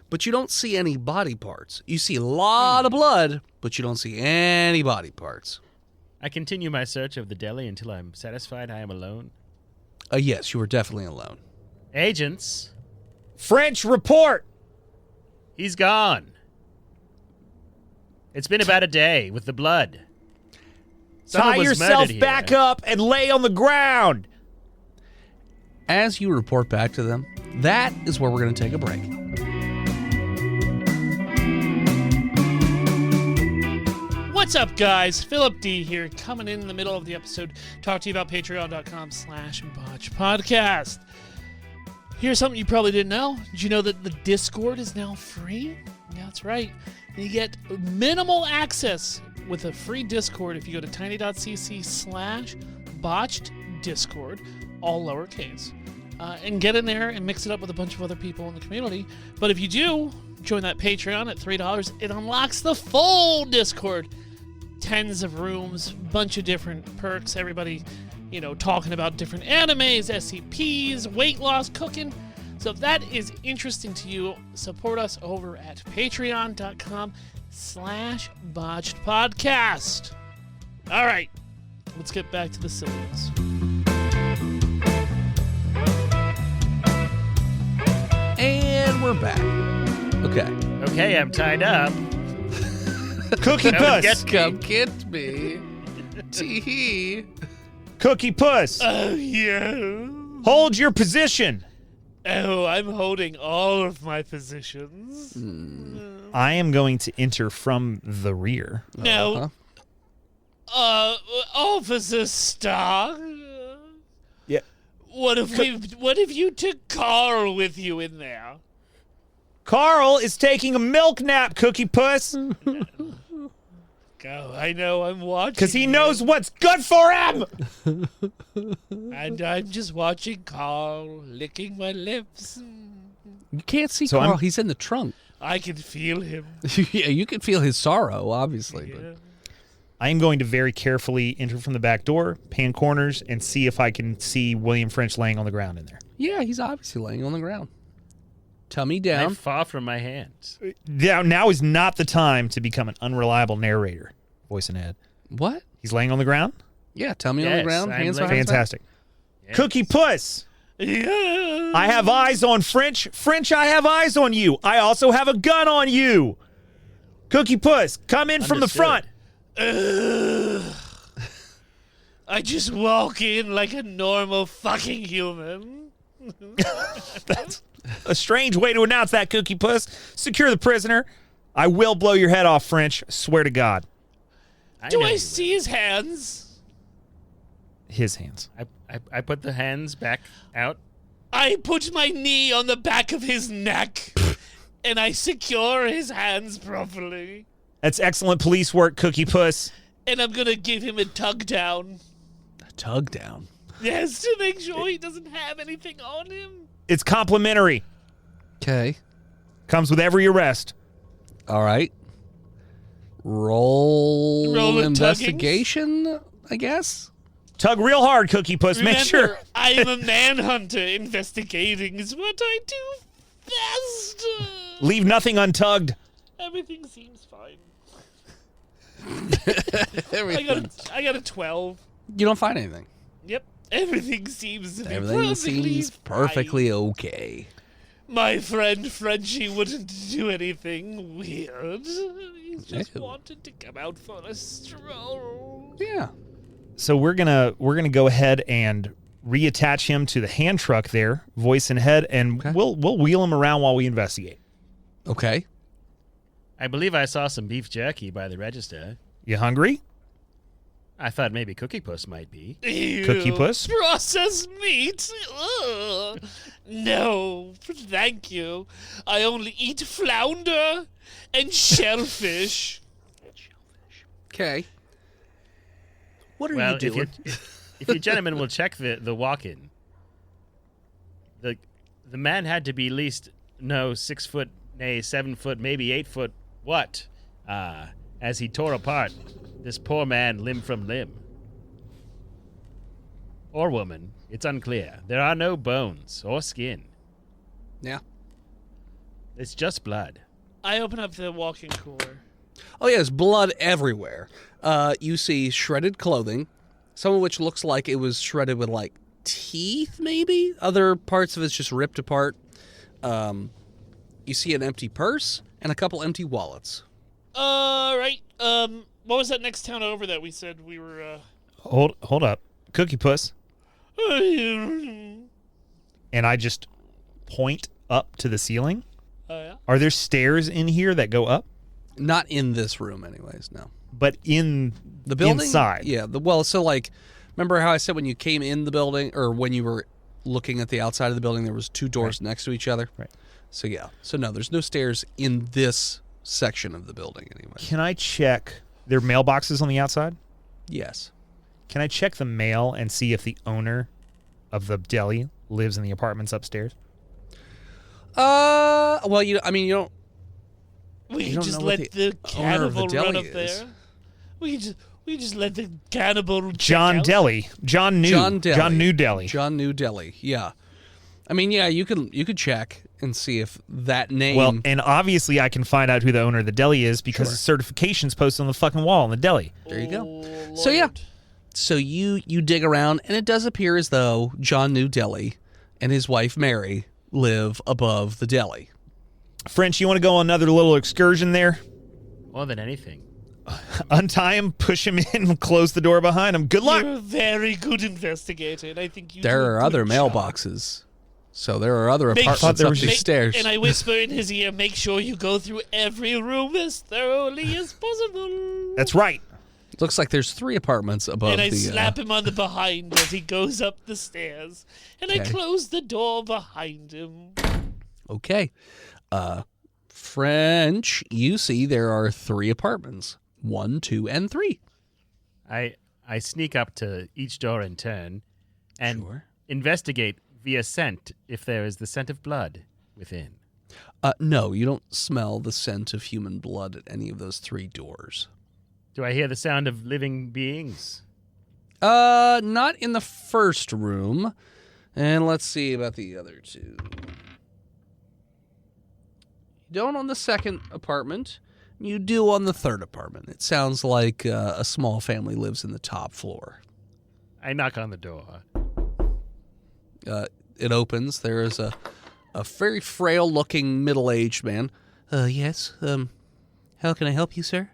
But you don't see any body parts. You see a lot of blood, but you don't see any body parts. I continue my search of the deli until I'm satisfied I am alone. Yes, you were definitely alone. Agents, French, report! he's gone. It's been about a day with the blood. Someone Tie was yourself murdered here. back up and lay on the ground. As you report back to them, that is where we're going to take a break. What's up, guys? Philip D here, coming in the middle of the episode, talk to you about patreon.com/botchpodcast. Here's something you probably didn't know. Did you know that the Discord is now free? Yeah, that's right. You get minimal access with a free Discord if you go to tiny.cc/botchedDiscord, all lowercase, and get in there and mix it up with a bunch of other people in the community. But if you do join that Patreon at $3, it unlocks the full Discord. Tens of rooms, bunch of different perks, everybody, talking about different animes, SCPs, weight loss, cooking. So if that is interesting to you, support us over at patreon.com/botchedpodcast. All right, let's get back to the silliness. we're back. Okay. Okay, I'm tied up. Cookie Puss. Come get me. Tee-hee. Cookie Puss. Oh, yeah. Hold your position. Oh, I'm holding all of my positions. I am going to enter from the rear. Now, Officer Starr. Yeah. What if you took Carl with you in there? Carl is taking a milk nap, Cookie Puss, Oh, I know, I'm watching. because he knows what's good for him. And I'm just watching Carl licking my lips. You can't see So Carl. I'm- He's in the trunk. I can feel him. Yeah, you can feel his sorrow, obviously. Yeah. I am going to very carefully enter from the back door, pan corners, and see if I can see William French laying on the ground in there. Yeah, he's obviously laying on the ground. Tummy I'm down. far from my hands. Now is not the time to become an unreliable narrator. Voice and head. What? He's laying on the ground? Yeah, tummy on the Yes, ground. I'm Hands laying- behind his back. Fantastic. Yes. Cookie Puss. Yeah. I have eyes on French. French, I have eyes on you. I also have a gun on you. Cookie Puss, come in from the Understood. front. I just walk in like a normal fucking human. That's a strange way to announce that, Cookie Puss. Secure the prisoner. I will blow your head off, French. Swear to God. Do know I you see his hands? His hands. will. I put the hands back out. I put my knee on the back of his neck and I secure his hands properly. That's excellent police work, Cookie Puss. And I'm gonna give him a tug down. A tug down. Yes, to make sure he doesn't have anything on him. It's complimentary. Okay. Comes with every arrest. All right. Roll Roll a investigation, I guess. Tug real hard, Cookie Puss. Remember, Make sure. I am a manhunter. Investigating is what I do best. Leave nothing untugged. Everything seems fine. Everything. I got a 12. You don't find anything. Yep. Everything seems to be Everything perfectly seems fine. perfectly okay. My friend Frenchie wouldn't do anything weird. He just Ew. wanted to come out for a stroll. Yeah. So we're gonna go ahead and reattach him to the hand truck there, voice and head, and Okay. we'll wheel him around while we investigate. Okay. I believe I saw some beef jerky by the register. You hungry? I thought maybe Cookie Puss might be. Ew, Cookie Puss? Processed meat? Ugh. No, thank you. I only eat flounder and shellfish. Okay. What are Well, you doing? if you gentlemen will check the walk-in, the man had to be at least 6 foot, nay 7 foot, maybe 8 foot. What? As he tore apart this poor man limb from limb, or woman, it's unclear. There are no bones or skin. Yeah. It's just blood. I open up the walk-in cooler. Oh, yeah, there's blood everywhere. You see shredded clothing, some of which looks like it was shredded with, like, teeth, maybe? Other parts of it's just ripped apart. You see an empty purse and a couple empty wallets. Right. What was that next town over that we said we were, Hold up, Cookie Puss, Oh, and I just point up to the ceiling. yeah? Are there stairs in here that go up? Not in this room, anyways, no. But in The building? inside. Yeah, so, like, remember how I said when you came in the building, or when you were looking at the outside of the building, there was two doors next to each other? Right. So, yeah. So, no, there's no stairs in this section of the building, anyways. Can I check their mailboxes on the outside? Yes. Can I check the mail and see if the owner of the deli lives in the apartments upstairs? Well, you don't. We You can don't just know what let the the owner of the cannibal run deli up is. there. We just let the cannibal check John out. Deli. John New. John Deli. John New Deli. John New Deli. Yeah. I mean, yeah, you could check and see if that name. Well, and obviously I can find out who the owner of the deli is because the certification's posted on the fucking wall in the deli. there you go. Oh, So, yeah. Lord. So you dig around, and it does appear as though John New Deli and his wife Mary live above the deli. French, you want to go on another little excursion there? More than anything. Untie him, push him in, close the door behind him. Good luck. You're a very good investigator, and I think you There do a are good other job. mailboxes. So there are other Make apartments there up was- these stairs. And I whisper in his ear, make sure you go through every room as thoroughly as possible. That's right. Looks like there's 3 apartments above And I the... slap him on the behind as he goes up the stairs. And I Okay. close the door behind him. Okay. French, you see there are 3 apartments. 1, 2, and 3. I sneak up to each door in turn and Sure. investigate via scent if there is the scent of blood within. No, you don't smell the scent of human blood at any of those 3 doors. Do I hear the sound of living beings? Not in the first room. And let's see about the other 2. You don't on the second apartment. You do on the third apartment. It sounds like a small family lives in the top floor. I knock on the door. It opens. There is a very frail-looking middle-aged man. Yes. How can I help you, sir?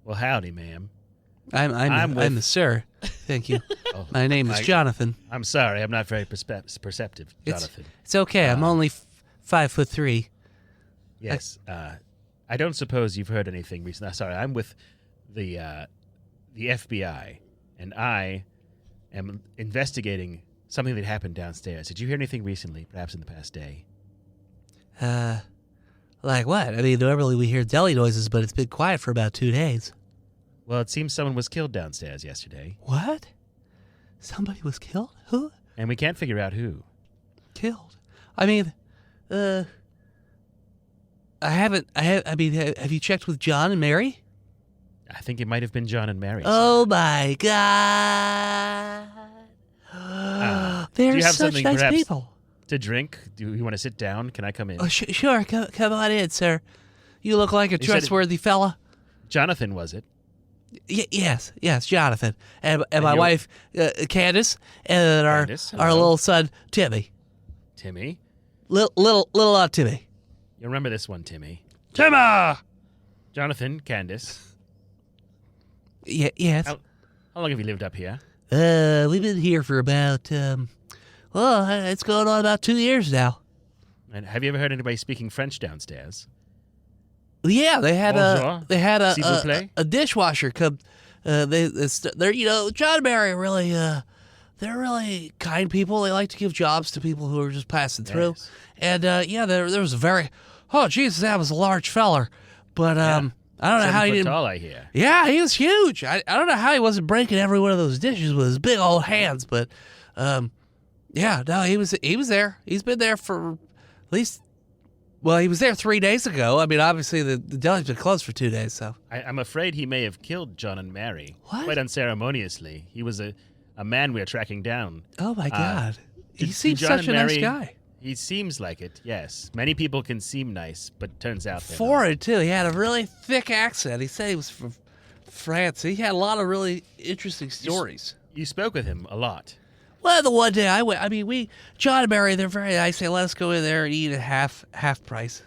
Well, howdy, ma'am. I'm with- the sir. Thank you. Oh, My name is Jonathan. I'm sorry, I'm not very perceptive, Jonathan. It's okay. I'm only 5'3". Yes. I don't suppose you've heard anything recently. Sorry, I'm with the FBI, and I am investigating something that happened downstairs. Did you hear anything recently, perhaps in the past day? Like what? I mean, normally we hear deli noises, but it's been quiet for about 2 days. Well, it seems someone was killed downstairs yesterday, What? Somebody was killed? Who? and we can't figure out who. Killed? I mean, I mean, have you checked with John and Mary? I think it might have been John and Mary. Oh my God. do They're you have such something nice perhaps people. To drink? Do you want to sit down? Can I come in? Oh, sure. Come on in, sir. You look like a said it- trustworthy fella. Jonathan, was it? Yes, Jonathan. And my you- wife, Candace, and Candace, our hello. little son, Timmy. Timmy? Little Timmy. You remember this one, Timmy. Timmer! Jonathan, Candace. Yes. How long have you lived up here? We've been here for about, it's going on about 2 years now. And have you ever heard anybody speaking French downstairs? Yeah, they had Bonjour. S'il vous plaît. a dishwasher come. They're John and Mary are really they're really kind people. They like to give jobs to people who are just passing through. Nice. And there was a very Jesus, that was a large feller. But I don't know 7 how he foot didn't. tall, I hear. Yeah, he was huge. I don't know how he wasn't breaking every one of those dishes with his big old hands. But yeah, no, he was there. He's been there for at least. Well, he was there 3 days ago. I mean, obviously the deli's been closed for 2 days, so. I'm afraid he may have killed John and Mary. What? Quite unceremoniously. He was a man we're tracking down. Oh my God, he Did seems John such and a nice Mary- guy. He seems like it, yes. Many people can seem nice, but turns out they're not. Foreign too. He had a really thick accent. He said he was from France. He had a lot of really interesting stories. You spoke with him a lot. Well, the one day I went, I mean, John and Mary, they're very nice. They let us go in there and eat at half price.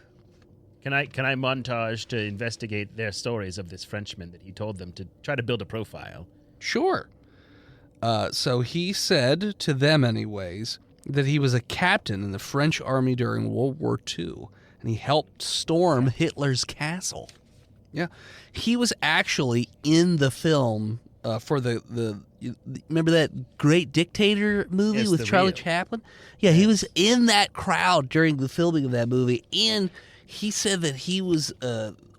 Can I montage to investigate their stories of this Frenchman that he told them to try to build a profile? Sure. So he said to them, anyways, that he was a captain in the French army during World War II, and he helped storm Hitler's castle. Yeah. He was actually in the film for the remember that Great Dictator movie Yes, with the Charlie Rio. Chaplin? Yeah, he was in that crowd during the filming of that movie, and he said that he was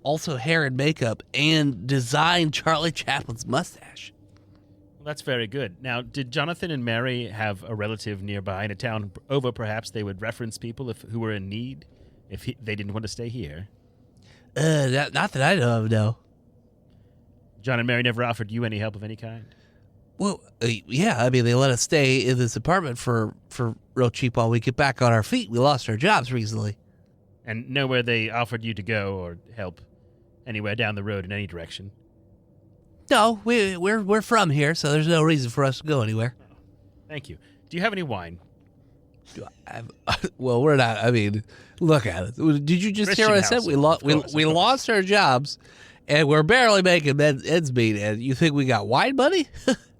also hair and makeup and designed Charlie Chaplin's mustache. Well, that's very good. Now, did Jonathan and Mary have a relative nearby in a town over? Perhaps they would reference people who were in need if they didn't want to stay here. Not that I know of, no. John and Mary never offered you any help of any kind? Well, yeah, I mean, they let us stay in this apartment for real cheap while we get back on our feet. We lost our jobs recently. And nowhere they offered you to go or help anywhere down the road in any direction? No, we're from here, so there's no reason for us to go anywhere. Thank you. Do you have any wine? Well, we're not. I mean, look at it. Did you just hear what I said? We lost our jobs, and we're barely making ends meet. And you think we got wine money?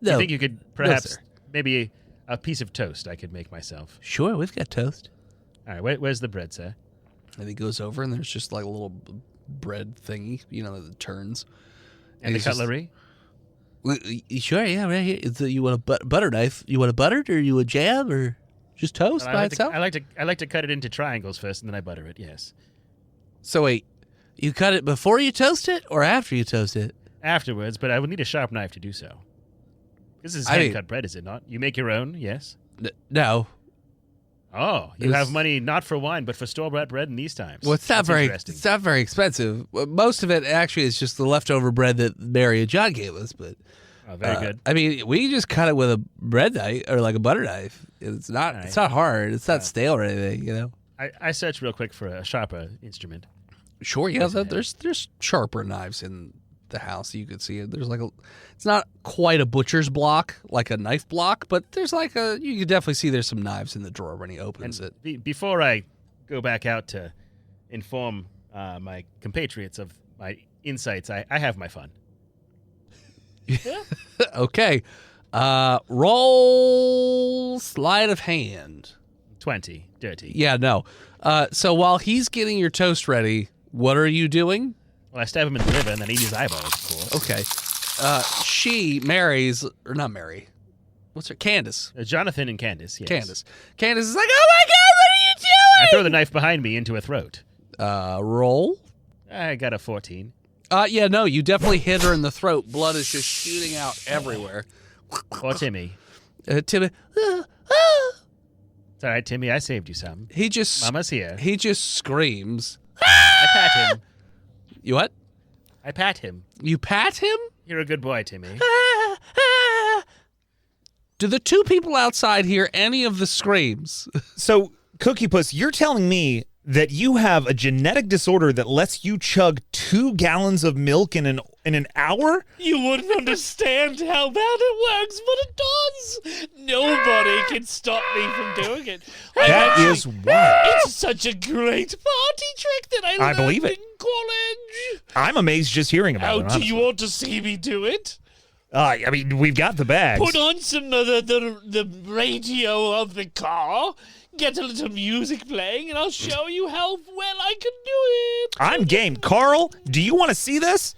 No. You think you could perhaps sir. maybe a piece of toast I could make myself? Sure, we've got toast. All right, where's the bread, sir? And he goes over, and there's just like a little bread thingy, that turns. And the he's just- cutlery? Sure, yeah, right here. You want a butter knife? You want a buttered, or you a jam, or just toast by itself? I like to cut it into triangles first, and then I butter it. Yes. So wait, you cut it before you toast it, or after you toast it? Afterwards, but I would need a sharp knife to do so. This is hand-cut bread, is it not? You make your own, yes? No. Oh, you have money not for wine, but for store-bought bread in these times. Well, it's not That's interesting. very expensive. Most of it actually is just the leftover bread that Mary and John gave us. But Oh, very good. I mean, we just cut it with a bread knife or like a butter knife. It's not. Right. It's not hard. It's not stale or anything. I searched real quick for a sharper instrument. Sure. Yeah. There's sharper knives in the house. You could see it. There's like it's not quite a butcher's block, like a knife block, but there's like you could definitely see there's some knives in the drawer when he opens it. Before I go back out to inform my compatriots of my insights, I have my fun. Okay. Roll sleight of hand. 20. Dirty. Yeah, no. So while he's getting your toast ready, what are you doing? Well, I stab him in the liver and then eat his eyeballs, of course. Okay. Not Mary. What's her? Candace. Jonathan and Candace, yes. Candace is like, oh my God, what are you doing? I throw the knife behind me into a throat. Roll. I got a 14. Yeah, no, you definitely hit her in the throat. Blood is just shooting out everywhere. Or Timmy. Timmy. It's all right, Timmy. I saved you some. Mama's here. He just screams. I pat him. You what? I pat him. You pat him? You're a good boy, Timmy. Do the two people outside hear any of the screams? So, Cookie Puss, you're telling me that you have a genetic disorder that lets you chug 2 gallons of milk in an hour? You wouldn't understand how bad it works, but it does. Nobody can stop me from doing it. That is wild. It's such a great party trick that I learned believe it. in college. I'm amazed just hearing about How it. do you honestly. want to see me do it? I mean, we've got the bags. Put on some of the radio of the car, get a little music playing, and I'll show you how well I can do it. I'm game. Carl, do you want to see this?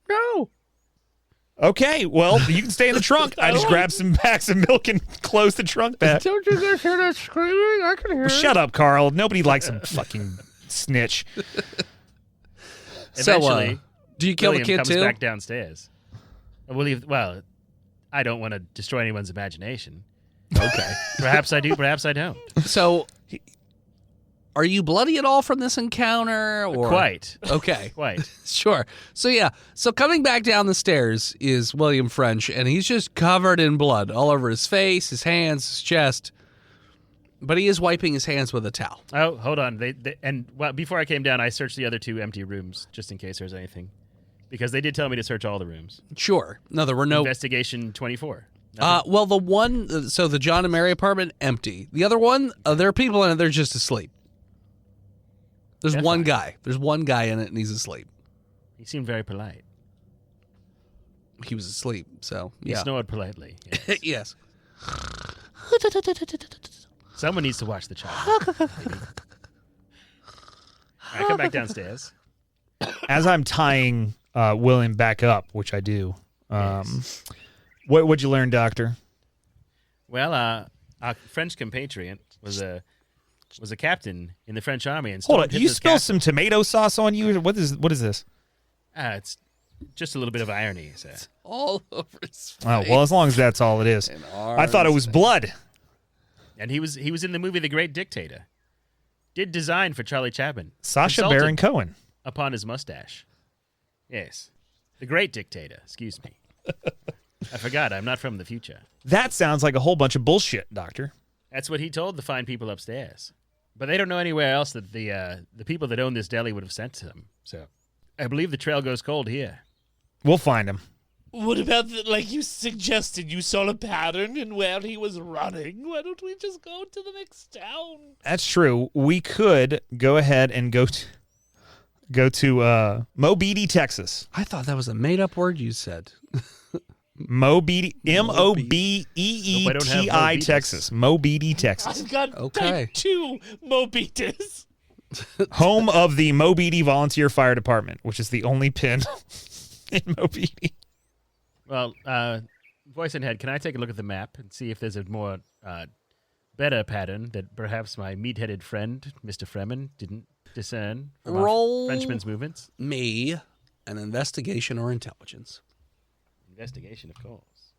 No. Okay, well, you can stay in the trunk. I just grab some packs of milk and close the trunk back. Don't you guys hear that screaming? I can hear it. Shut up, Carl. Nobody likes a fucking snitch. Eventually, do you kill William the kid comes too? back downstairs. Well, I don't want to destroy anyone's imagination. Okay. Perhaps I do, perhaps I don't. So, are you bloody at all from this encounter? Or Quite. Okay. Quite. Sure. So yeah. So coming back down the stairs is William French, and he's just covered in blood all over his face, his hands, his chest. But he is wiping his hands with a towel. Oh, hold on. Before I came down, I searched the other 2 empty rooms just in case there's anything. Because they did tell me to search all the rooms. Sure. No, there were no. Investigation 24. Well, the one, so the John and Mary apartment, empty. The other one, there are people in it. They're just asleep. There's That's one fine. guy. There's one guy in it, and he's asleep. He seemed very polite. He was asleep. So He yeah. snored politely. Yes. Yes. Someone needs to watch the child. Maybe. I come back downstairs. As I'm tying William back up, which I do, what'd you learn, Doctor? Well, our French compatriot was a captain in the French army and Hold on, stormed you Hitler's spill castle. some tomato sauce on you? What is this? It's just a little bit of irony, sir. All over his face. Oh, well, as long as that's all it is. I thought it was blood. And he was in the movie The Great Dictator. Did design for Charlie Chaplin. Sacha Consulted Baron Cohen. upon his mustache. Yes. The Great Dictator, excuse me. I forgot, I'm not from the future. That sounds like a whole bunch of bullshit, Doctor. That's what he told the fine people upstairs. But they don't know anywhere else that the people that own this deli would have sent to them. So I believe the trail goes cold here. We'll find him. What about like you suggested? You saw a pattern in where he was running. Why don't we just go to the next town? That's true. We could go ahead and go to Mobeedy, Texas. I thought that was a made-up word you said. Mobeedy, Mobeeti, Mobeetus. Texas. Mobeedy, Texas. I've got Okay. type 2 Mobeetus. Home of the Mobeedy Volunteer Fire Department, which is the only pin in Mobeedy. Well, voice and head, can I take a look at the map and see if there's a more better pattern that perhaps my meat-headed friend, Mr. Fremen, didn't discern from our Roll Frenchman's movements? me an investigation or intelligence. Investigation, of course.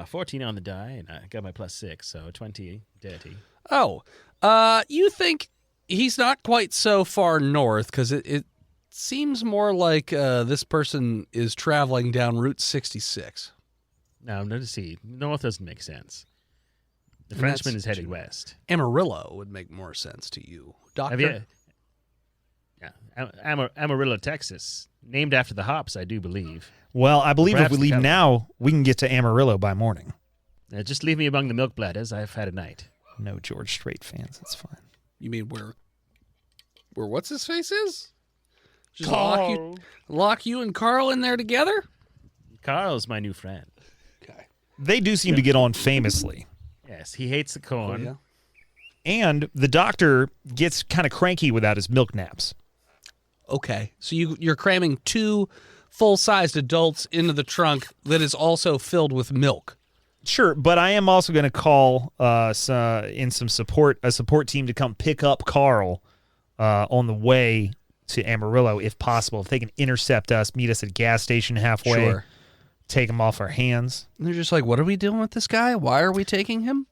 14 on the die, and I got my +6, so 20 dirty. Oh, you think he's not quite so far north because it seems more like this person is traveling down Route 66. Now, notice see, north doesn't make sense. The And Frenchman that's is headed true. west. Amarillo would make more sense to you, Doctor. Have you? Yeah, Amarillo, Texas, named after the hops, I do believe. Well, I believe if Perhaps we the leave capital. now, we can get to Amarillo by morning. Just leave me among the milk bladders. I've had a night. No George Strait fans. It's fine. You mean where what's his face is? Just Carl. lock you and Carl in there together? Carl's my new friend. Okay. They do seem to get on famously. Yes, he hates the corn. yeah. And the doctor gets kind of cranky without his milk naps. Okay. So you're cramming 2 full-sized adults into the trunk that is also filled with milk. Sure, but I am also going to call a support team to come pick up Carl on the way to Amarillo, if possible. If they can intercept us, meet us at a gas station halfway, Sure. take him off our hands. And they're just like, what are we doing with this guy? Why are we taking him?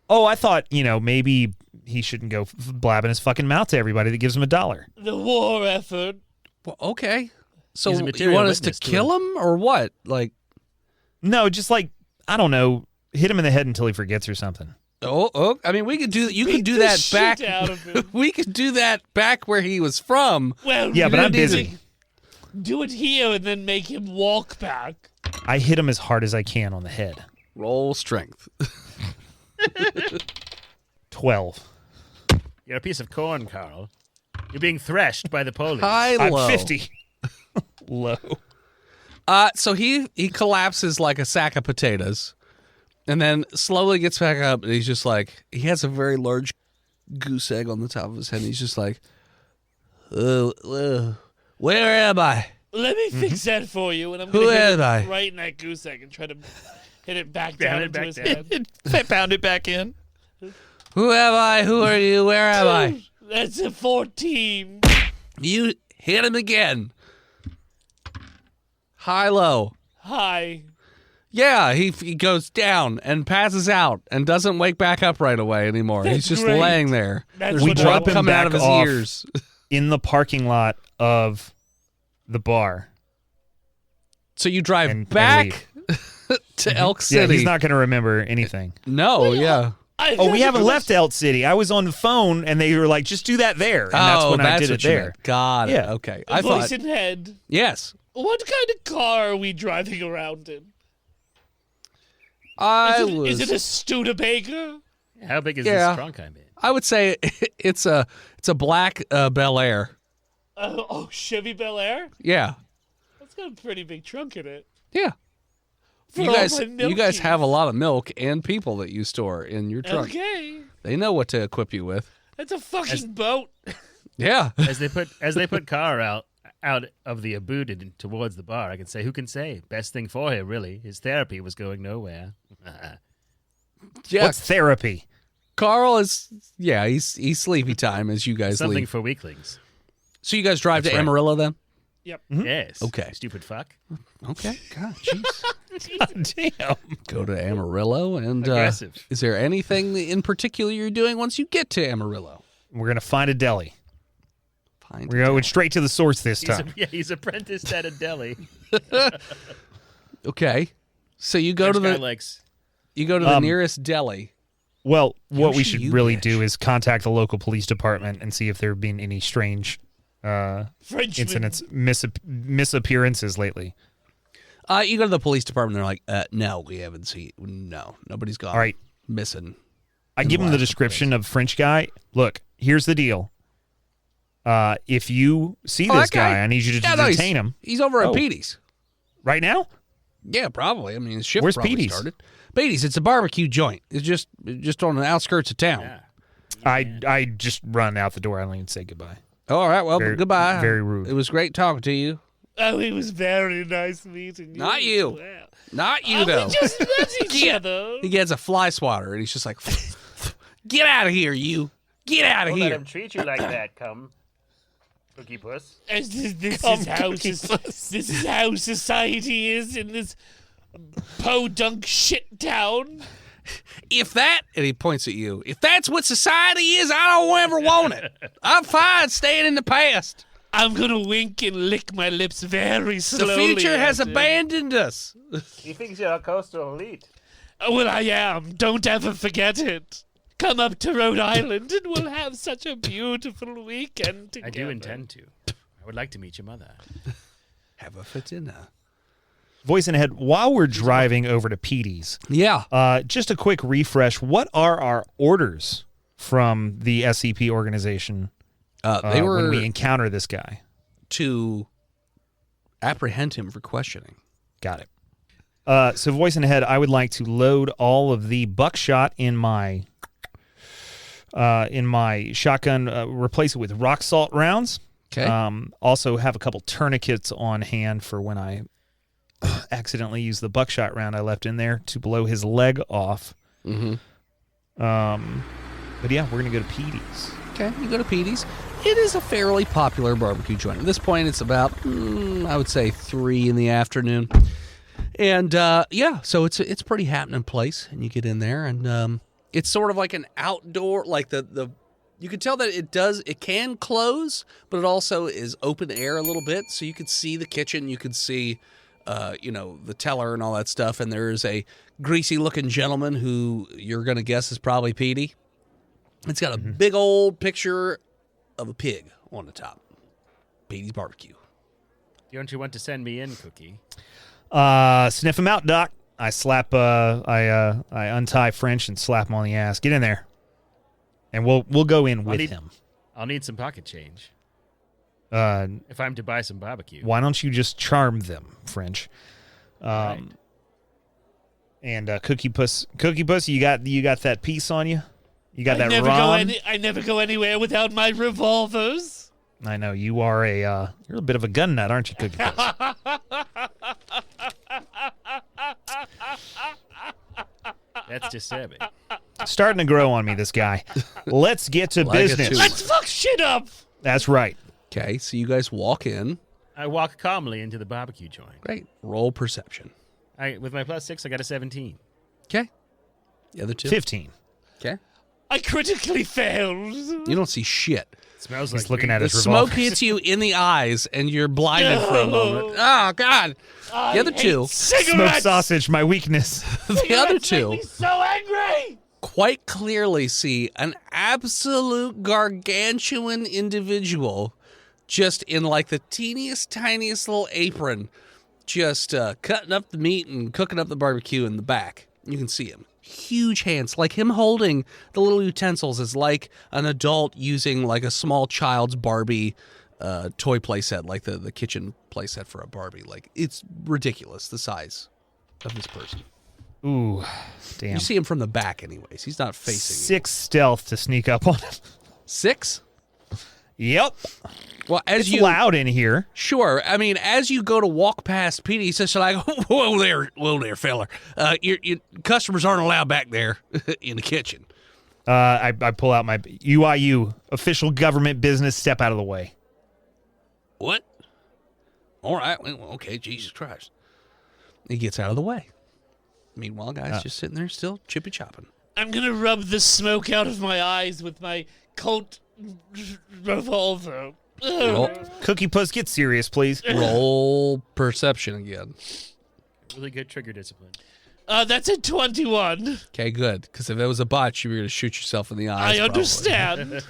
Oh, I thought, maybe he shouldn't go blabbing his fucking mouth to everybody that gives him $1. The war effort. Well, okay. So He's a you material want us to witness to kill him or what? Like, No, just like, I don't know, hit him in the head until he forgets or something. I mean, we could do. You Beat could do the that shit back. out of him. We could do that back where he was from. Well, Yeah, but I'm maybe busy. Do it here and then make him walk back. I hit him as hard as I can on the head. Roll strength. 12. You're a piece of corn, Carl. You're being threshed by the police. I'm Low. 50. Low. So he collapses like a sack of potatoes, and then slowly gets back up, and he's just like, he has a very large goose egg on the top of his head, and he's just like, where am I? Let me fix that for you, and I'm Who going to hit am it I? right in that goose egg and try to hit it back Pound down it into back his down. head. Pound it back in. Who am I? Who are you? Where am I? That's a 14. You hit him again. High, low. Hi. Yeah, he goes down and passes out and doesn't wake back up right away anymore. That's He's just great. laying there. That's There's We what drop blood him coming out back of his off. ears. In the parking lot of the bar. So you drive And back to Elk Yeah, City. he's not going to remember anything. No, yeah. Oh, we haven't left Elk City. I was on the phone, and they were like, just do that there. And that's when I did it what you there. meant. Got it. Yeah. Okay. I Voice thought, in head. yes. What kind of car are we driving around in? Is it a Studebaker? How big is Yeah. this trunk I'm in? I would say it's a black Bel Air. Chevy Bel Air? Yeah. That's got a pretty big trunk in it. Yeah. For You all guys my milkies. have a lot of milk and people that you store in your trunk. Okay. They know what to equip you with. That's a fucking boat. Yeah. As they put Carl out of the abode and towards the bar, I can say, who can say? Best thing for him, really. His therapy was going nowhere. Yeah. What's therapy? Carl is he's sleepy time as you guys Something leave. for weaklings. So you guys drive That's to right. Amarillo then? Yep. Yes. Okay. Stupid fuck. Okay. God, jeez. Damn. Go to Amarillo and Aggressive. is there anything in particular you're doing once you get to Amarillo? We're going to find a deli. Find We're going straight to the source this time. He's apprenticed at a deli. Okay. So you go to French guy the likes nearest deli. Well, what we Yoshi, should you really bitch. do is contact the local police department and see if there have been any strange Frenchman. incidents, misappearances lately. You go to the police department. They're like, no, we haven't seen. No, nobody's gone. All right. Missing. I give him the description of French guy. Look, here's the deal. If you see this that guy, I need you to detain him. He's over at Oh. Petey's. Right now? Yeah, probably. I mean, his shift Where's probably Petey's? started. Petey's, it's a barbecue joint. It's just on the outskirts of town. Yeah. I just run out the door. I don't even say goodbye. All right, well, Very- goodbye. very rude. It was great talking to you. Oh, it was very nice meeting you. Not you. Well, Not you, though. we just met each Yeah. other. He gets a fly swatter, and he's just like, get out of here, you. Get out of Don't let here. him treat you like that, come. Cookie Puss. This is how society is in this podunk shit town. If that, and he points at you, if that's what society is, I don't ever want it. I'm fine staying in the past. I'm gonna wink and lick my lips very The slowly. future has at him. abandoned us. He thinks you're a coastal elite. Oh, well, I am. Don't ever forget it. Come up to Rhode Island and we'll have such a beautiful weekend together. I do intend to. I would like to meet your mother. Have a for dinner. Voice in head, while we're driving over to Petey's, Yeah. just a quick refresh. What are our orders from the SCP organization They were when we encounter this guy? to apprehend him for questioning. Got it. So voice in head, I would like to load all of the buckshot in my shotgun, replace it with rock salt rounds. Okay. Also have a couple tourniquets on hand for when I accidentally use the buckshot round I left in there to blow his leg off. Mm-hmm. But yeah, we're gonna go to Petey's. Okay, you go to Petey's. It is a fairly popular barbecue joint. At this point, it's about, I would say, 3 in the afternoon. And, yeah, so it's a pretty happening place. And you get in there, and it's sort of like an outdoor, like the you can tell that it can close, but it also is open air a little bit. So you could see the kitchen, you could see, the teller and all that stuff. And there is a greasy-looking gentleman who you're going to guess is probably Petey. It's got a big old picture of a pig on the top. Petey's barbecue. Don't you want to send me in, Cookie? Sniff him out, Doc. I slap. I untie French and slap him on the ass. Get in there, and we'll go in with him. I'll need some pocket change Why if I'm to buy some barbecue. don't you just charm them, French? Right. And Cookie Puss, you got that piece on you. You got that I Ron. never go anywhere without my revolvers. I know you are you're a bit of a gun nut, aren't you, Cookie Puss? That's disturbing. Starting to grow on me, this guy. Let's get to Like it business. too. Let's fuck shit up. That's right. Okay, so you guys walk in. I walk calmly into the barbecue joint. Great. Roll perception. With my +6, I got a 17. Okay. The other two. 15. Okay. I critically failed. You don't see shit. It smells He's like looking at The his smoke revolver. hits you in the eyes, and you're blinded for a No. moment. Oh, God. The other I two. hate Smoked cigarettes. sausage, my weakness. The other Cigarettes make two me so angry. quite clearly see an absolute gargantuan individual just in like the teeniest, tiniest little apron, just cutting up the meat and cooking up the barbecue in the back. You can see him. Huge hands. Like him holding the little utensils is like an adult using like a small child's Barbie toy playset, like the kitchen playset for a Barbie. Like, it's ridiculous, the size of this person. Ooh, damn. You see him from the back anyways. He's not facing you. 6 stealth to sneak up on him. 6? Yep. Well, as It's you loud in here. Sure. I mean, as you go to walk past Petey, he says like, whoa there, feller. Your customers aren't allowed back there in the kitchen. I pull out my UIU, official government business, step out of the way. What? All right. Well, okay, Jesus Christ. He gets out of the way. Meanwhile, guy's just sitting there still chippy chopping. I'm gonna rub the smoke out of my eyes with my Colt revolver. Roll, Cookie Puss, get serious, please. roll perception again. Really good trigger discipline. That's a 21. Okay, good. Because if it was a botch, you were going to shoot yourself in the eyes. I understand.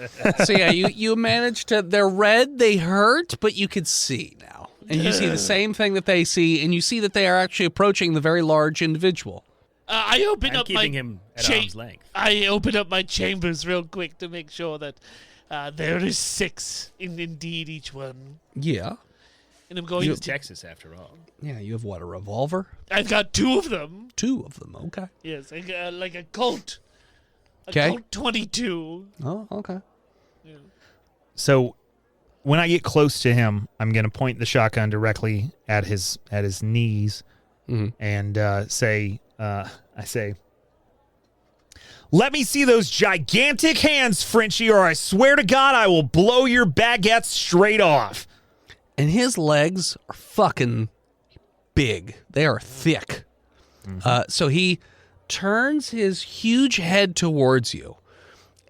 So yeah, you managed to. They're red. They hurt, but you could see now. And you see the same thing that they see, and you see that they are actually approaching the very large individual. I open I'm up keeping my him at arm's length. I open up my chambers real quick to make sure that there is 6 indeed each one. Yeah. And I'm going It's to... Texas, after all. Yeah, you have what, a revolver? I've got 2 of them. 2 of them, okay. Yes, like a Colt. A Okay. Colt 22. Oh, okay. So when I get close to him, I'm going to point the shotgun directly at his knees and say, "Let me see those gigantic hands, Frenchie, or I swear to God I will blow your baguette straight off." And his legs are fucking big. They are thick. So he turns his huge head towards you.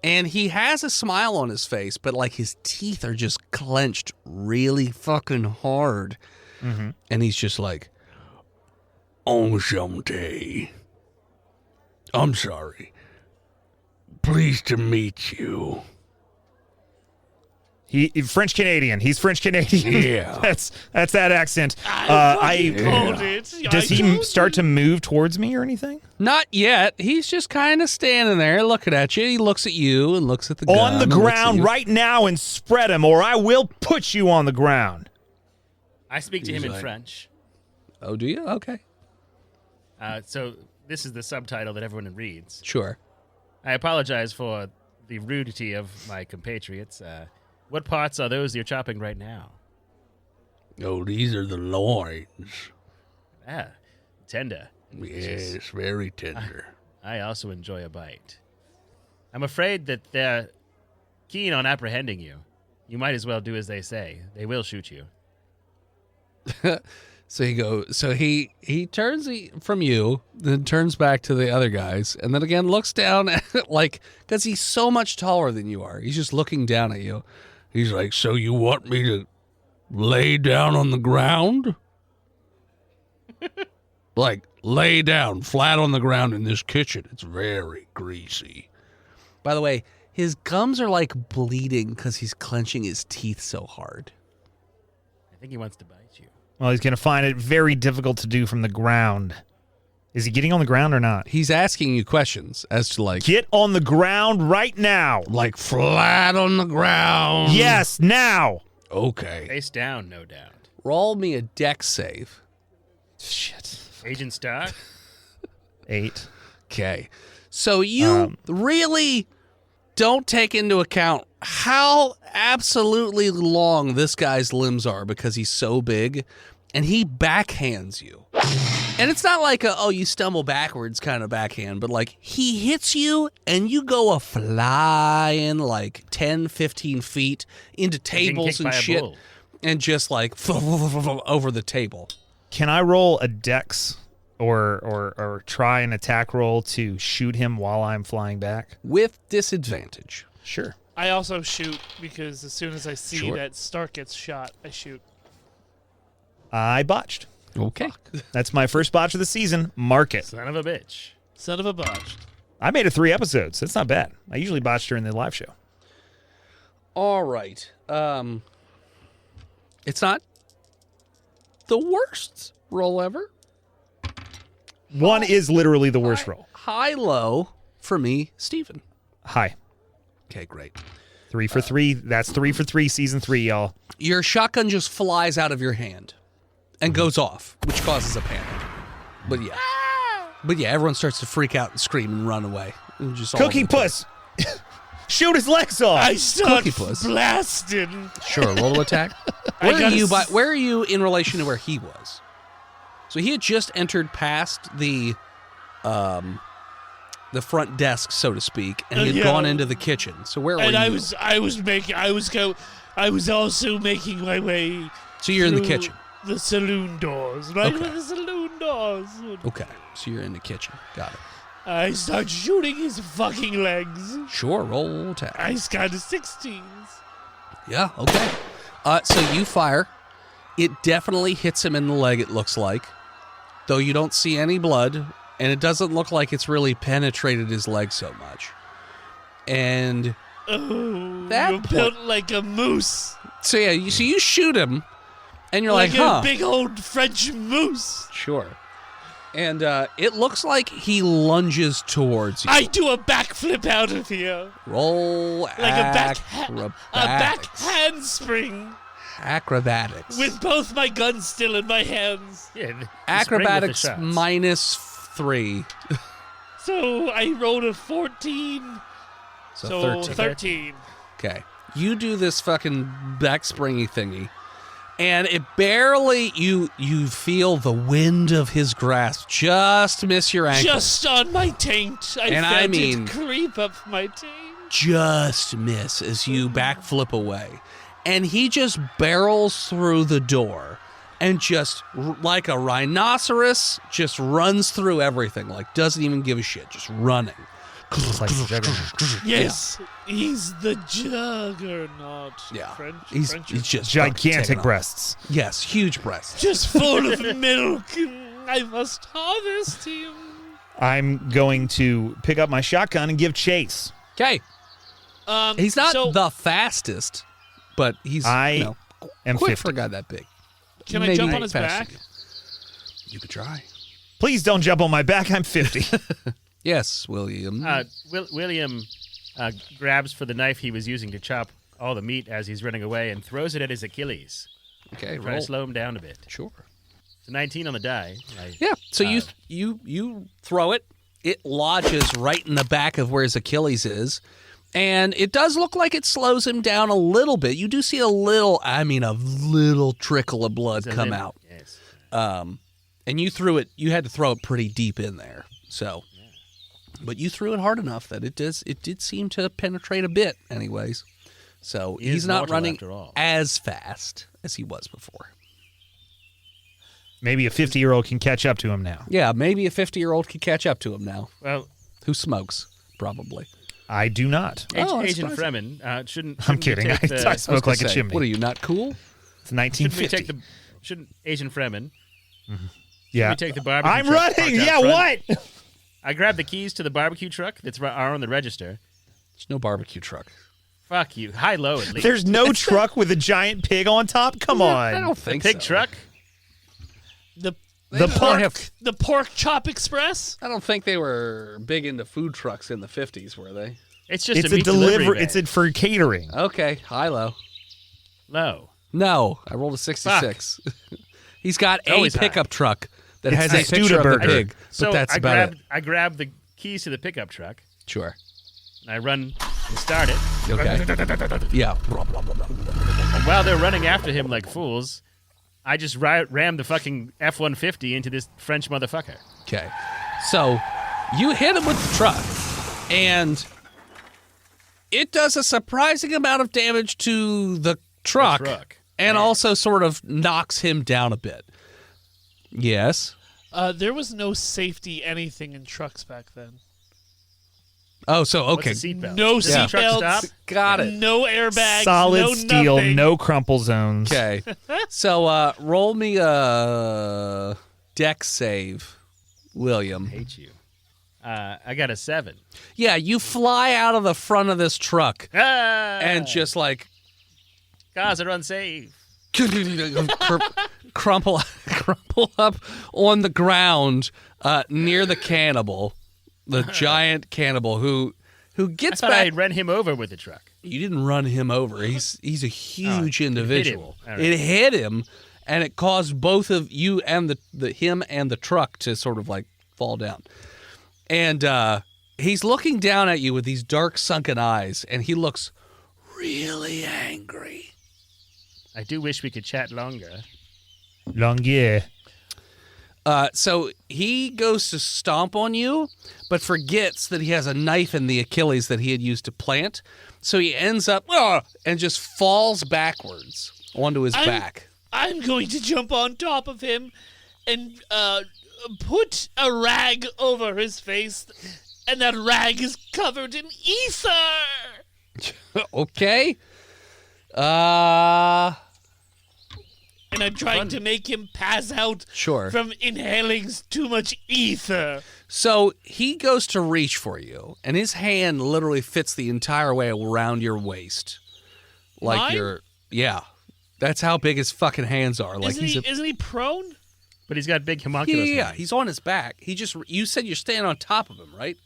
And he has a smile on his face, but like his teeth are just clenched really fucking hard. And he's just like, "Enchanté. I'm sorry. Pleased to meet you." He French Canadian. He's French Canadian. Yeah. that's that accent. I called it. Does he start to move towards me or anything? Not yet. He's just kind of standing there looking at you. He looks at you and looks at the gun. On the and looks at ground you. right now and spread him, or I will put you on the ground. I speak to him in like- French. Oh, do you? Okay. So this is the subtitle that everyone reads. Sure. I apologize for the rudity of my compatriots. What parts are those you're chopping right now? Oh, these are the loins. Tender. Yes, very tender. I also enjoy a bite. I'm afraid that they're keen on apprehending you. You might as well do as they say. They will shoot you. So he turns from you, then turns back to the other guys, and then again looks down at because he's so much taller than you are. He's just looking down at you. He's like, "So you want me to lay down on the ground?" Like, lay down flat on the ground in this kitchen. It's very greasy. By the way, his gums are like bleeding because he's clenching his teeth so hard. I think he wants to bite you. Well, he's going to find it very difficult to do from the ground. Is he getting on the ground or not? He's asking you questions as to like, Get on the ground right now. Like, flat on the ground. Yes, now. Okay. Face down, no doubt. roll me a dex save. Shit. Agent Stark? 8. Okay. So you really don't take into account how absolutely long this guy's limbs are because he's so big, and he backhands you. And it's not like you stumble backwards kind of backhand, but like he hits you and you go a flying like 10, 15 feet into tables and shit and just like over the table. Can I roll a dex or try an attack roll to shoot him while I'm flying back? With disadvantage. Sure. I also shoot because as soon as I see Sure. that Stark gets shot, I shoot. I botched. Okay. That's my first botch of the season. Mark it. Son of a bitch. Son of a botched. I made it 3 episodes. That's not bad. I usually botch during the live show. All right. It's not the worst roll ever. 1 is literally the worst roll. High-low for me, Steven. Hi. Okay, great. 3 for 3. That's 3 for 3, season 3, y'all. Your shotgun just flies out of your hand and goes off, which causes a panic. But yeah, everyone starts to freak out and scream and run away. And just all Cookie over the place. Puss! Shoot his legs off! I start Cookie Puss. blasting. Sure, roll attack. I Where are you in relation to where he was? So he had just entered past the front desk, so to speak, and he had Yeah. gone into the kitchen. So where were And you? I was also making my way. So you're in the through kitchen. The saloon doors, right? Okay. Where the saloon doors. Okay, so you're in the kitchen. Got it. I start shooting his fucking legs. Sure, roll attack. I got a 16s. Yeah, okay. So you fire. It definitely hits him in the leg, it looks like. Though you don't see any blood, and it doesn't look like it's really penetrated his leg so much. And Oh, That you're built like a moose. so yeah, you shoot him, And you're like like, huh. a big old French moose. Sure. And it looks like he lunges towards you. I do a backflip out of here. Roll Like a back handspring acrobatics. with both my guns still in my hands. Yeah, you spring with the Acrobatics shots. -3. So I rolled a 14. So 13. Okay. You do this fucking back springy thingy. And it barely, you feel the wind of his grasp just miss your ankle. Just on my taint. And I felt mean- it creep up my taint. Just miss as you backflip away. And he just barrels through the door and just, like a rhinoceros, just runs through everything. Like, doesn't even give a shit. Just running. Just like Juggernaut. Yes, he's the juggernaut. Yeah. French. He's just fucking taking Gigantic off. breasts. Yes, huge breasts. Just full of milk. I must harvest him. I'm going to pick up my shotgun and give chase. Okay. He's not so the fastest, but he's I am quick 50. for a guy that big. Can I Maybe jump on his faster back? than You could try. Please don't jump on my back. I'm 50. Yes, William. William grabs for the knife he was using to chop all the meat as he's running away and throws it at his Achilles. Okay, Try to roll. slow him down a bit. Sure. It's a 19 on the die. Yeah. So you throw it. It lodges right in the back of where his Achilles is, and it does look like it slows him down a little bit. You do see a little trickle of blood come out. Yes. And you threw it. You had to throw it pretty deep in there. So, but you threw it hard enough that it did seem to penetrate a bit, anyways. So He is he's not mortal running after all. as fast as he was before. Maybe a 50-year-old can catch up to him now. Yeah, maybe a 50-year-old could catch up to him now. Well, Who smokes? Probably. I do not. Oh, that's Agent surprising. Fremen shouldn't. I'm we kidding. take the- I smoke like a chimney. What are you, not cool? It's Shouldn't we 1950. take the? Shouldn't Agent Fremen? yeah. We take the barbecue. I'm truck running. parked out Yeah, front? what? I grabbed the keys to the barbecue truck that's are on the register. There's no barbecue truck. Fuck you. High low at least. There's no truck with a giant pig on top? Come on. I don't think pig so. truck. The pork. The pork chop express. I don't think they were big into food trucks in the 50s, were they? It's just It's a a meat delivery. delivery. It's for catering. Okay, high-low. low. No, I rolled a 66. He's got a Always high. pickup truck that It's has a a picture of the Studebaker. pig, So but that's I about grabbed it. I grabbed the keys to the pickup truck Sure. and I run and start it. Okay. Yeah. And while they're running after him like fools, I just ram the fucking F-150 into this French motherfucker. Okay. So you hit him with the truck, and it does a surprising amount of damage to the truck, and Man. also sort of knocks him down a bit. Yes. There was no safety anything in trucks back then. Oh, so okay. What's a seatbelt? No Does the truck seatbelts. stop? Got it. No airbags. Solid no steel, nothing. no crumple zones. Okay. So roll me a deck save, William. Hate you. I got a 7. Yeah, you fly out of the front of this truck Ah! and just like cars are unsafe. crumple up on the ground near the cannibal, the giant cannibal who I gets thought back. I'd run him over with the truck. You didn't run him over. He's a huge individual. All right. It hit him, and it caused both of you and the him and the truck to sort of like fall down. And he's looking down at you with these dark, sunken eyes, and he looks really angry. I do wish we could chat longer. Long year. So he goes to stomp on you, but forgets that he has a knife in the Achilles that he had used to plant. So he ends up and just falls backwards onto his back. I'm going to jump on top of him and put a rag over his face, and that rag is covered in ether. Okay. And I'm trying to make him pass out Sure. from inhaling too much ether. So he goes to reach for you, and his hand literally fits the entire way around your waist. Like Mine? yeah. That's how big his fucking hands are. Like Isn't he prone? But he's got big homunculus. yeah. hands. He's on his back. You said you're standing on top of him, right?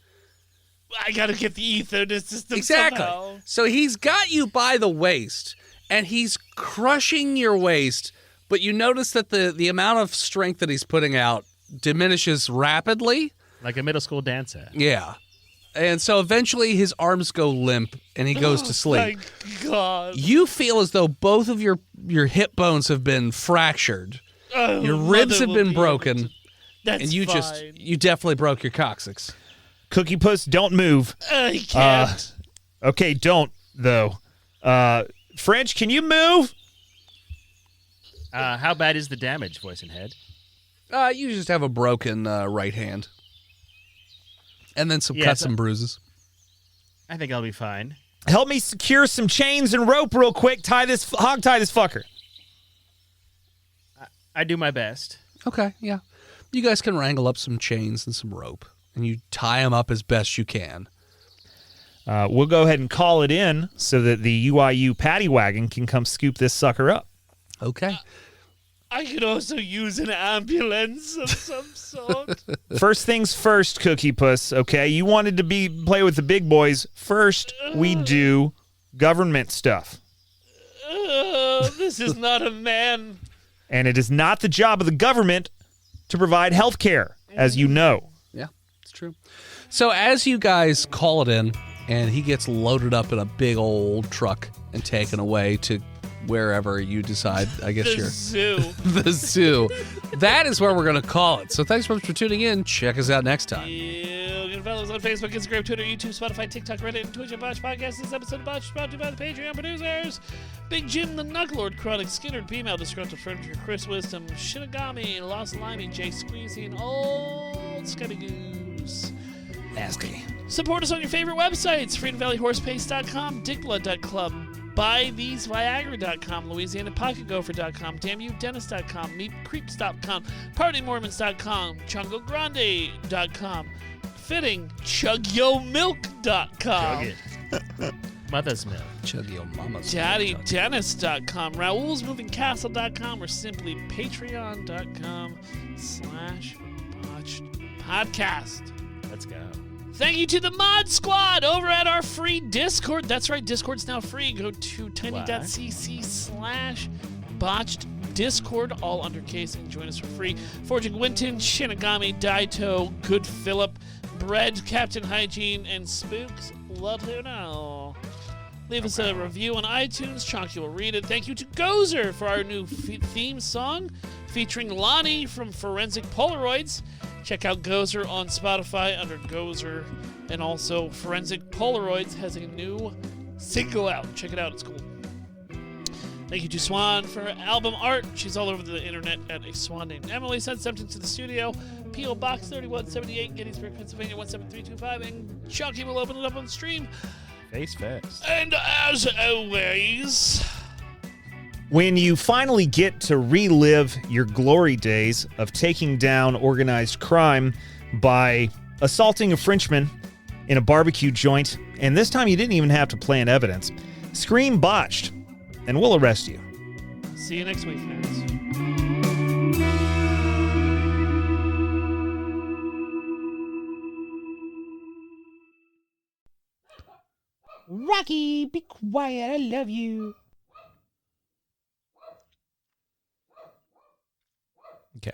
I gotta get the ether system Exactly. somehow. So he's got you by the waist, and he's crushing your waist. But you notice that the amount of strength that he's putting out diminishes rapidly. Like a middle school dancer. Yeah. And so eventually his arms go limp and he goes to sleep. My God. You feel as though both of your hip bones have been fractured. Oh, Your ribs Mother have will been be broken. able to- That's And you fine. you definitely broke your coccyx. Cookie Puss, don't move. I can't. Okay, don't, though. French, can you move? How bad is the damage, voice and head? You just have a broken right hand. And then some Yeah, cuts so- and bruises. I think I'll be fine. Help me secure some chains and rope real quick. Hog tie this fucker. I do my best. Okay, yeah. You guys can wrangle up some chains and some rope. And you tie them up as best you can. We'll go ahead and call it in so that the UIU paddy wagon can come scoop this sucker up. Okay. I could also use an ambulance of some sort. First things first, Cookie Puss, okay? You wanted to play with the big boys. First, we do government stuff. This is not a man. And it is not the job of the government to provide health care, as you know. Yeah, it's true. So as you guys call it in, and he gets loaded up in a big old truck and taken away to wherever you decide, I guess The you're zoo. the zoo. That is where we're going to call it. So thanks so much for tuning in. Check us out next time. You can follow us on Facebook, Instagram, Twitter, YouTube, Spotify, TikTok, Reddit, and Twitch at Botched Podcast. This episode of Botched is brought to you by the Patreon producers: Big Jim, the Knucklord, Chronic, Skinner, B-Mail, Disgruntled Furniture, Chris Wisdom, Shinigami, Lost Limey, Jay Squeezy, and Old Scubby Goose. Nasty. Support us on your favorite websites: FreedomValleyHorsePace.com, DickBlood.club, BuyTheseViagra.com, LouisianaPocketGopher.com, DamnYouDennis.com, MeetCreeps.com, PartyMormons.com, ChungoGrande.com, Fitting, ChugYoMilk.com, Chug it. Mother's milk. Chug your mama's. DaddyDennis.com, RaoulsMovingCastle.com, or simply Patreon.com/BotchedPodcast. Let's go. Thank you to the Mod Squad over at our free Discord. That's right, Discord's now free. Go to tiny.cc/botched Discord, all undercase, and join us for free. Forging Winton, Shinigami, Daito, Good Philip, Bread, Captain Hygiene, and Spooks. Let who know. Leave us a review on iTunes. Chonky will read it. Thank you to Gozer for our new theme song featuring Lonnie from Forensic Polaroids. Check out Gozer on Spotify under Gozer. And also, Forensic Polaroids has a new single out. Check it out. It's cool. Thank you to Swan for album art. She's all over the internet at a Swan named Emily. Sent something to the studio. P.O. Box 3178, Gettysburg, Pennsylvania 17325. And Chunky will open it up on stream. Face first. And as always, When you finally get to relive your glory days of taking down organized crime by assaulting a Frenchman in a barbecue joint, and this time you didn't even have to plant evidence, scream Botched, and we'll arrest you. see you next week, nerds. Rocky, be quiet, I love you. Okay.